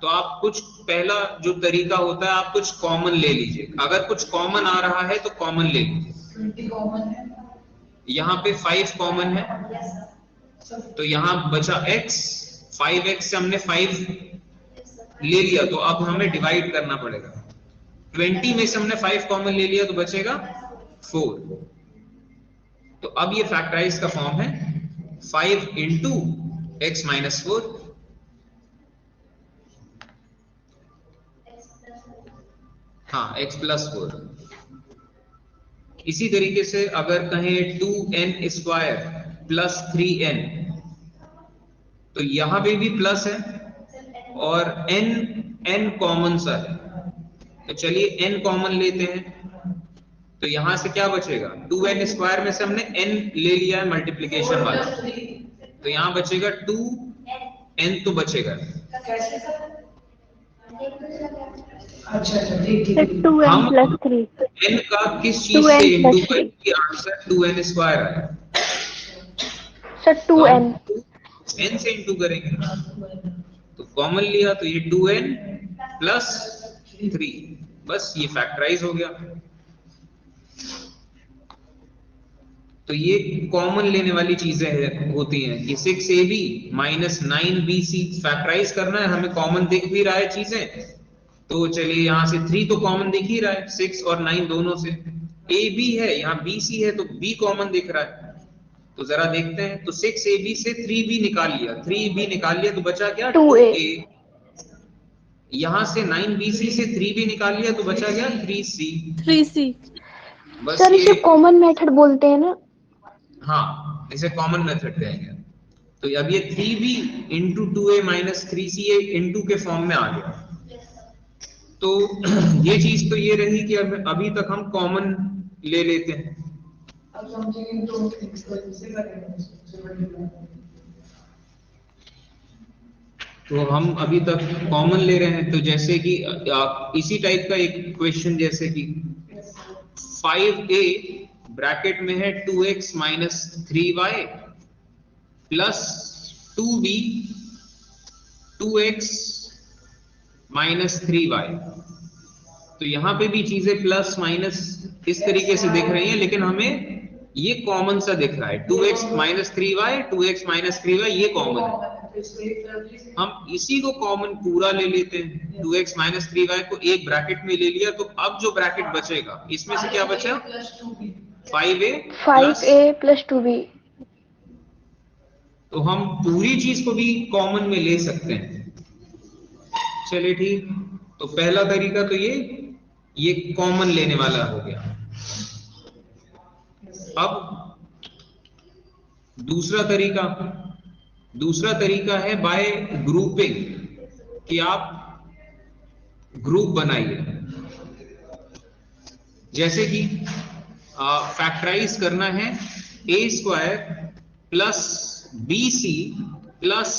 तो आप कुछ, पहला जो तरीका होता है, आप कुछ कॉमन ले लीजिए। अगर कुछ कॉमन आ रहा है तो कॉमन ले लीजिए। यहाँ पे 5 कॉमन है, तो यहाँ बचा x, 5x से हमने 5 ले लिया, तो अब हमें डिवाइड करना पड़ेगा। 20 में से हमने 5 कॉमन ले लिया, तो बचेगा 4। तो अब ये फैक्टराइज का फॉर्म है 5 इंटू x माइनस 4। हाँ, x प्लस 4। इसी तरीके से अगर कहें 2n स्क्वायर प्लस 3n, तो यहां पे भी प्लस है और n कॉमन सा है, तो चलिए n कॉमन लेते हैं। तो यहां से क्या बचेगा, 2n स्क्वायर में से हमने n ले लिया है मल्टीप्लीकेशन वाला, तो यहां बचेगा 2n तो बचेगा। कैसे सर? अच्छा अच्छा ठीक सर ठीक। 2n हम प्लस 3 n का किस चीज 2n से इंटू plus 3. करेंगे, आंसर 2n स्क्वायर आया, सर तो 2n. हम n से इंटू करेंगे, तो कॉमन लिया तो ये 2n प्लस 3, बस ये फैक्टराइज हो गया। तो ये कॉमन लेने वाली चीजें होती हैं कि 6ab माइनस 9bc फैक्टराइज करना है, हमें कॉमन दिख भी रहा है चीजें, तो चलिए यहाँ से 3 तो कॉमन दिख ही रहा है 6 और 9 दोनों से, ab है यहाँ bc है तो b कॉमन दिख रहा है, तो जरा देखते हैं। तो 6ab से 3b निकाल लिया, 3b निकाल लिया तो बचा क्या 2a. 2a। यहाँ से 9bc से 3b निकाल लिया तो बचा क्या 3c। 3C। बस सर इसे ये, कॉमन मेथड बोलते हैं ना? हाँ इसे कॉमन मेथड कहेंगे। तो अब ये 3b into 2a minus 3c into के फॉर्म में आ गया। तो ये चीज तो ये रही कि अभी तक हम कॉमन ले लेते हैं। अब समझेंगे तो इससे करेंगे। तो हम अभी तक कॉमन ले रहे हैं, तो जैसे कि इसी टाइप का एक क्वेश्चन, जैसे कि 5a ब्रैकेट में है 2x minus 3y plus 2b 2x minus 3y। तो यहाँ पे भी चीजें प्लस माइनस इस तरीके से दिख रही हैं, लेकिन हमें ये कॉमन सा दिख रहा है 2x minus 3y 2x minus 3y, ये कॉमन है। हम इसी को कॉमन पूरा ले लेते हैं, 2x माइनस 3y को एक ब्रैकेट में ले लिया, तो अब जो ब्रैकेट बचेगा इसमें से क्या बचा 5a प्लस 2b. तो हम पूरी चीज को भी कॉमन में ले सकते हैं। चलिए ठीक, तो पहला तरीका तो ये कॉमन लेने वाला हो गया। अब दूसरा तरीका है बाय ग्रुपिंग, कि आप ग्रुप बनाइए। जैसे कि फैक्टराइज करना है a square plus bc plus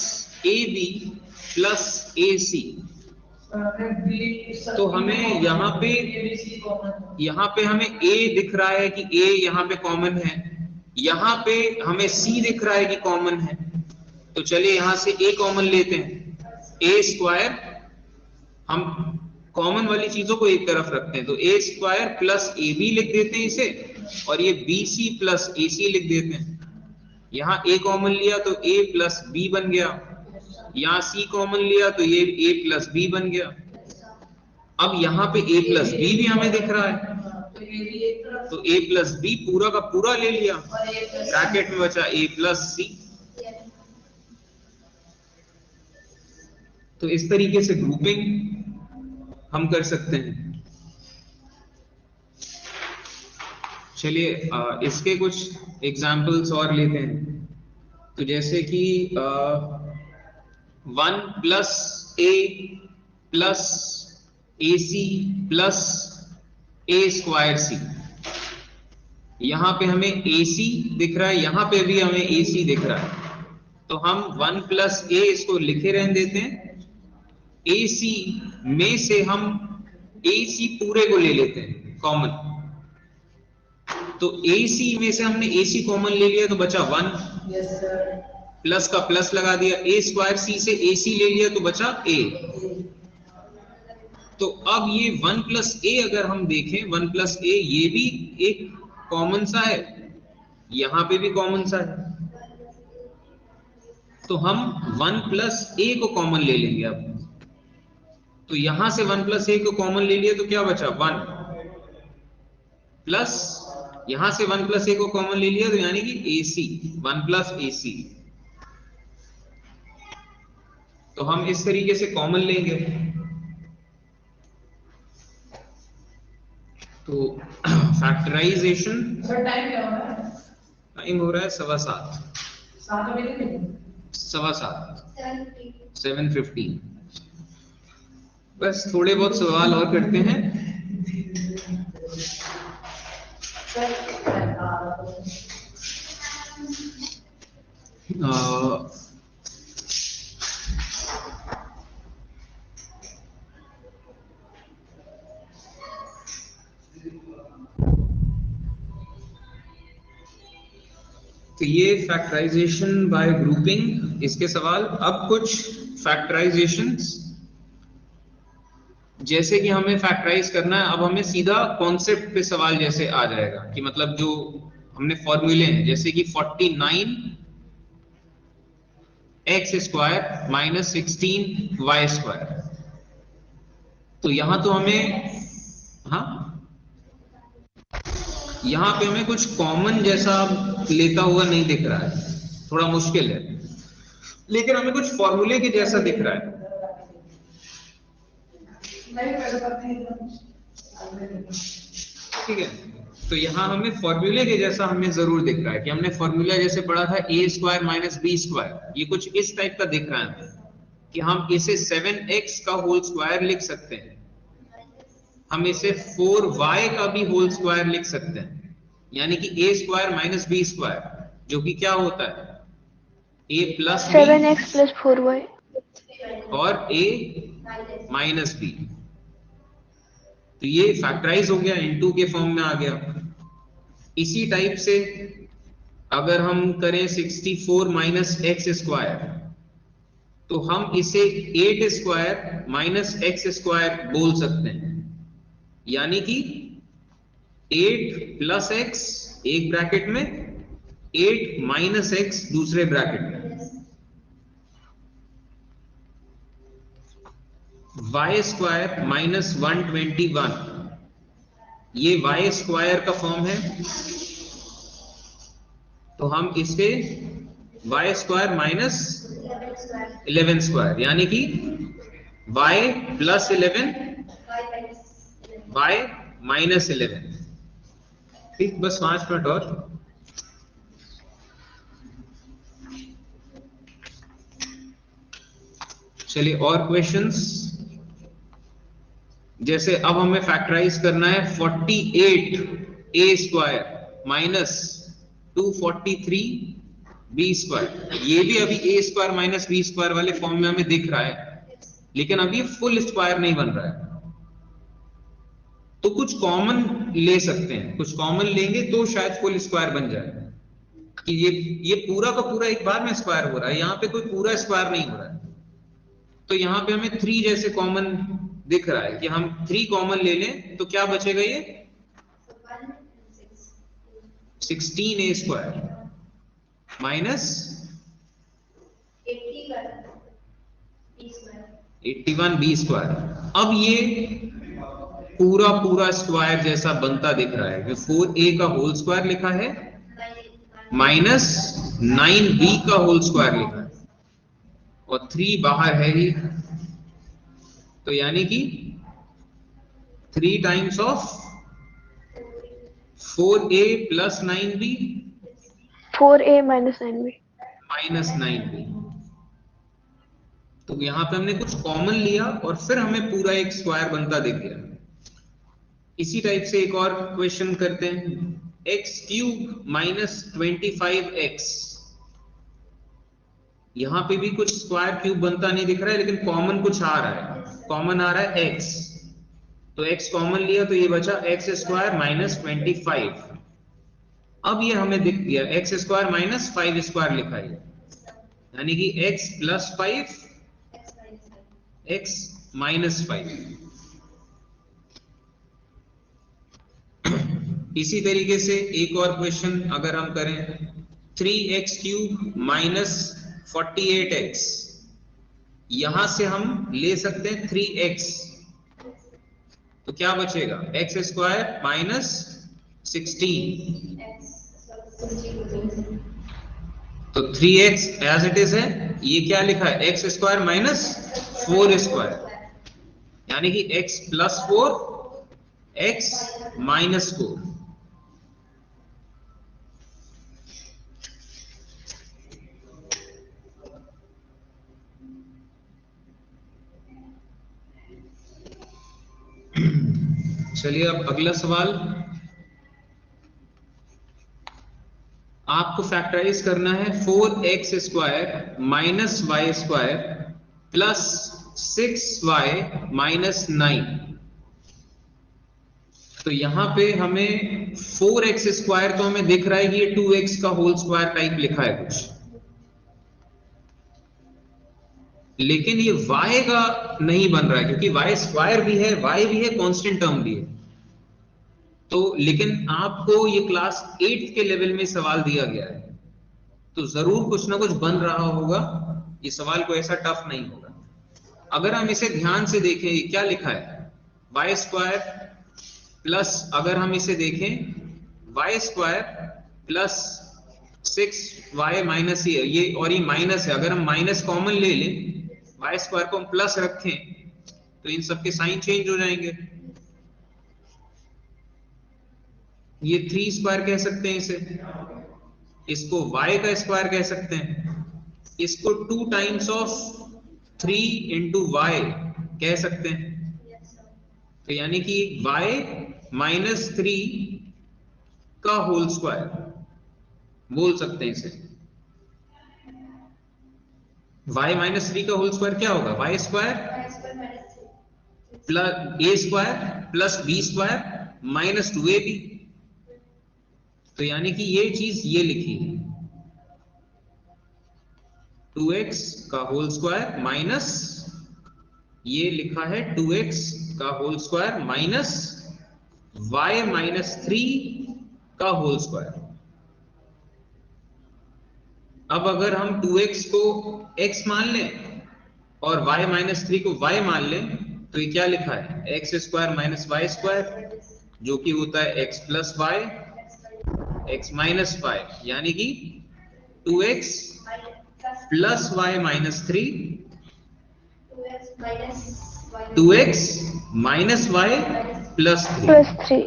ab plus ac, तो हमें यहाँ पे हमें a दिख रहा है कि a यहाँ पे कॉमन है, यहाँ पे हमें c दिख रहा है कि कॉमन है, तो चलिए यहाँ से a कॉमन लेते हैं। a स्क्वायर, हम कॉमन वाली चीजों को एक तरफ रखते हैं, तो a स्क्वायर प्लस ab लिख देते हैं इसे, और ये bc प्लस ac लिख देते हैं। यहाँ a कॉमन लिया तो a प्लस b बन गया, यहाँ c कॉमन लिया तो ये a प्लस b बन गया। अब यहाँ पे a प्लस b भी हमें दिख रहा है, तो a प्लस b पूरा का पूरा ले लिया, ब्रैकेट में बचा a प्लस c। तो इस तरीके से ग्रुपिंग हम कर सकते हैं। चलिए इसके कुछ एग्जाम्पल्स और लेते हैं। तो जैसे कि 1 plus a plus ac plus a square c, यहाँ पे हमें ac दिख रहा है, यहाँ पे भी हमें ac दिख रहा है, तो हम 1 प्लस a इसको लिखे रहने देते हैं, ac में से हम ac पूरे को ले लेते हैं कॉमन, तो ac में से हमने ac कॉमन ले लिया तो बचा 1, प्लस का प्लस लगा दिया, a स्क्वायर c से ac ले लिया तो बचा a। तो अब ये 1 प्लस a अगर हम देखें, 1 प्लस a ये भी एक कॉमन सा है, यहाँ पे भी कॉमन सा है, तो हम 1 प्लस a को कॉमन ले लेंगे। अब तो यहां से 1 प्लस a को कॉमन ले लिया तो क्या बचा 1, प्लस यहां से 1 प्लस a को कॉमन ले लिया तो यानी कि ac 1 प्लस ac। तो हम इस तरीके से कॉमन लेंगे। तो फैक्टराइजेशन टाइम हो रहा है 7:15 7:15 7:15। बस थोड़े बहुत सवाल और करते हैं। तो ये फैक्टराइजेशन बाय ग्रुपिंग इसके सवाल। अब कुछ फैक्टराइजेशंस, जैसे कि हमें फैक्टराइज करना है, अब हमें सीधा कॉन्सेप्ट पे सवाल जैसे आ जाएगा कि मतलब जो हमने फॉर्मूले हैं, जैसे कि 49 X square minus 16 Y square. तो यहां तो हमें, हाँ, यहां पे हमें कुछ कॉमन जैसा लेता हुआ नहीं दिख रहा है, थोड़ा मुश्किल है, लेकिन हमें कुछ फॉर्मूले के जैसा दिख रहा है। ठीक है, तो यहाँ हमें फॉर्मूले के जैसा हमें जरूर दिख रहा है कि हमने फॉर्मूला जैसे पढ़ा था ए स्क्वायर माइनस बी स्क्वायर, ये कुछ इस टाइप का दिख रहा है कि हम इसे 7x का होल स्क्वायर लिख सकते हैं, हम इसे 4y का भी होल स्क्वायर लिख सकते हैं, यानी कि ए स्क्वायर माइनस बी स्क्वायर, जो कि क्या होता है a plus B 7x plus 4y। और a माइनस बी। तो ये फैक्टराइज हो गया, इनटू के फॉर्म में आ गया। इसी टाइप से अगर हम करें 64 माइनस एक्स स्क्वायर, तो हम इसे 8 स्क्वायर माइनस एक्स स्क्वायर बोल सकते हैं, यानी कि 8 प्लस एक्स एक ब्रैकेट में, 8 माइनस एक्स दूसरे ब्रैकेट में। वाई स्क्वायर माइनस 121, ये वाई स्क्वायर का फॉर्म है, तो हम इसे वाई स्क्वायर माइनस 11 स्क्वायर, यानी कि वाई प्लस 11 वाई माइनस 11। ठीक, बस 5 मिनट और। चलिए और क्वेश्चंस, जैसे अब हमें फैक्टराइज करना है 48 ए स्क्वायर माइनस 243 बी स्क्वायर। ये भी अभी ए स्क्वायर माइनस बी स्क्वायर वाले फॉर्म में हमें दिख रहा है, लेकिन अभी फुल स्क्वायर नहीं बन रहा है। तो कुछ कॉमन ले सकते हैं, कुछ कॉमन लेंगे तो शायद फुल स्क्वायर बन जाए कि ये पूरा का पूरा एक बार में स्क्वायर हो रहा है, यहाँ पे कोई पूरा स्क्वायर नहीं हो रहा है। तो यहाँ पे हमें 3 जैसे कॉमन दिख रहा है कि हम 3 कॉमन ले लें तो क्या बचेगा, ये 16 ए स्क्वायर माइनस 81 बी स्क्वायर। अब ये पूरा पूरा स्क्वायर जैसा बनता दिख रहा है, 4a का होल स्क्वायर लिखा है माइनस 9b का होल स्क्वायर लिखा है, और 3 बाहर है ही, तो यानी कि 3 times of 4a plus 9b 4a minus 9b। Minus 9b। तो यहां पे हमने कुछ कॉमन लिया और फिर हमें पूरा एक स्क्वायर बनता दिख गया। इसी टाइप से एक और क्वेश्चन करते हैं, एक्स क्यूब माइनस 25x। यहां पे भी कुछ स्क्वायर क्यूब बनता नहीं दिख रहा है, लेकिन कॉमन कुछ आ रहा है, कॉमन आ रहा है x, तो x कॉमन लिया तो ये बचा एक्स स्क्वायर माइनस 25। अब ये हमें दिख गया एक्स स्क्वायर माइनस 5 स्क्वायर लिखा है, यानी कि x प्लस 5 x माइनस 5। इसी तरीके से एक और क्वेश्चन अगर हम करें, 3x क्यूब माइनस 48x, यहां से हम ले सकते हैं 3x, तो क्या बचेगा एक्स स्क्वायर माइनस 16, तो 3x एज इट इज है, ये क्या लिखा है एक्स स्क्वायर माइनस 4 स्क्वायर, यानी कि x प्लस 4 x माइनस 4। चलिए अब अगला सवाल, आपको फैक्टराइज करना है 4x square minus Y square plus 6y minus 9। तो यहां पे हमें 4x स्क्वायर तो हमें दिख रहा है कि ये 2x का होल स्क्वायर टाइप लिखा है कुछ, लेकिन ये y का नहीं बन रहा है क्योंकि y स्क्वायर भी है, y भी है, कांस्टेंट टर्म भी है। तो लेकिन आपको ये क्लास 8 के लेवल में सवाल दिया गया है, तो जरूर कुछ ना कुछ बन रहा होगा, ये सवाल कोई ऐसा टफ नहीं होगा। अगर हम इसे ध्यान से देखें, ये क्या लिखा है, वाई स्क्वायर प्लस, अगर हम इसे देखें Y square plus 6y minus ये और ये माइनस है, अगर हम माइनस कॉमन ले लें, वाई स्क्वायर को हम प्लस रखें तो इन सबके साइन चेंज हो जाएंगे। ये 3 स्क्वायर कह सकते हैं इसे, इसको y का स्क्वायर कह सकते हैं, इसको 2 टाइम्स ऑफ 3 इंटू वाई कह सकते हैं। तो यानी कि y माइनस 3 का होल स्क्वायर बोल सकते हैं इसे। y माइनस 3 का होल स्क्वायर क्या होगा, y square plus a square plus b square minus 2ab। तो यानी कि ये चीज ये लिखी है 2x का होल स्क्वायर माइनस ये लिखा है 2x का whole square minus y minus 3 का होल स्क्वायर। अब अगर हम 2x को x मान लें और y माइनस 3 को y मान लें तो ये क्या लिखा है, x square minus Y square, जो कि होता है x plus Y x minus 5, यानी कि 2x plus y minus 3, 2x minus y plus 3।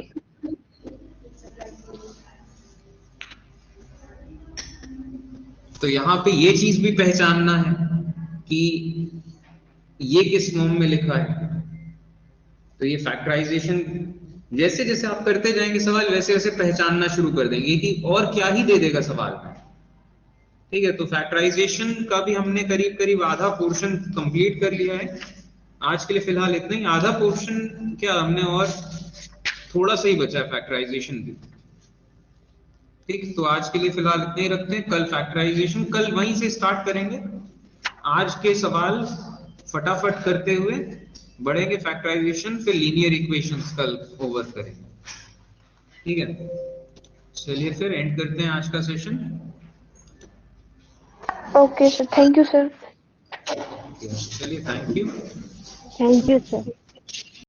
तो यहां पे ये चीज भी पहचानना है कि ये किस फॉर्म में लिखा है। तो ये फैक्टराइजेशन जैसे जैसे आप करते जाएंगे सवाल, वैसे वैसे पहचानना शुरू कर देंगे कि और क्या ही दे देगा सवाल। ठीक है, तो फैक्टराइजेशन का भी हमने करीब करीब आधा पोर्शन कंप्लीट कर लिया है। आज के लिए फिलहाल इतना ही, आधा पोर्शन क्या हमने और थोड़ा सा ही बचा है फैक्टराइजेशन भी। ठीक, तो आज के लिए फिलहाल इतने ही रखते हैं, कल फैक्टराइजेशन कल वहीं से स्टार्ट करेंगे। आज के सवाल फटाफट करते हुए बढ़ेंगे फैक्टराइजेशन, फिर लीनियर इक्वेशंस कल ओवर करेंगे। ठीक है, चलिए फिर एंड करते हैं आज का session. Okay sir, thank you sir. चलिए, thank you. Thank you sir.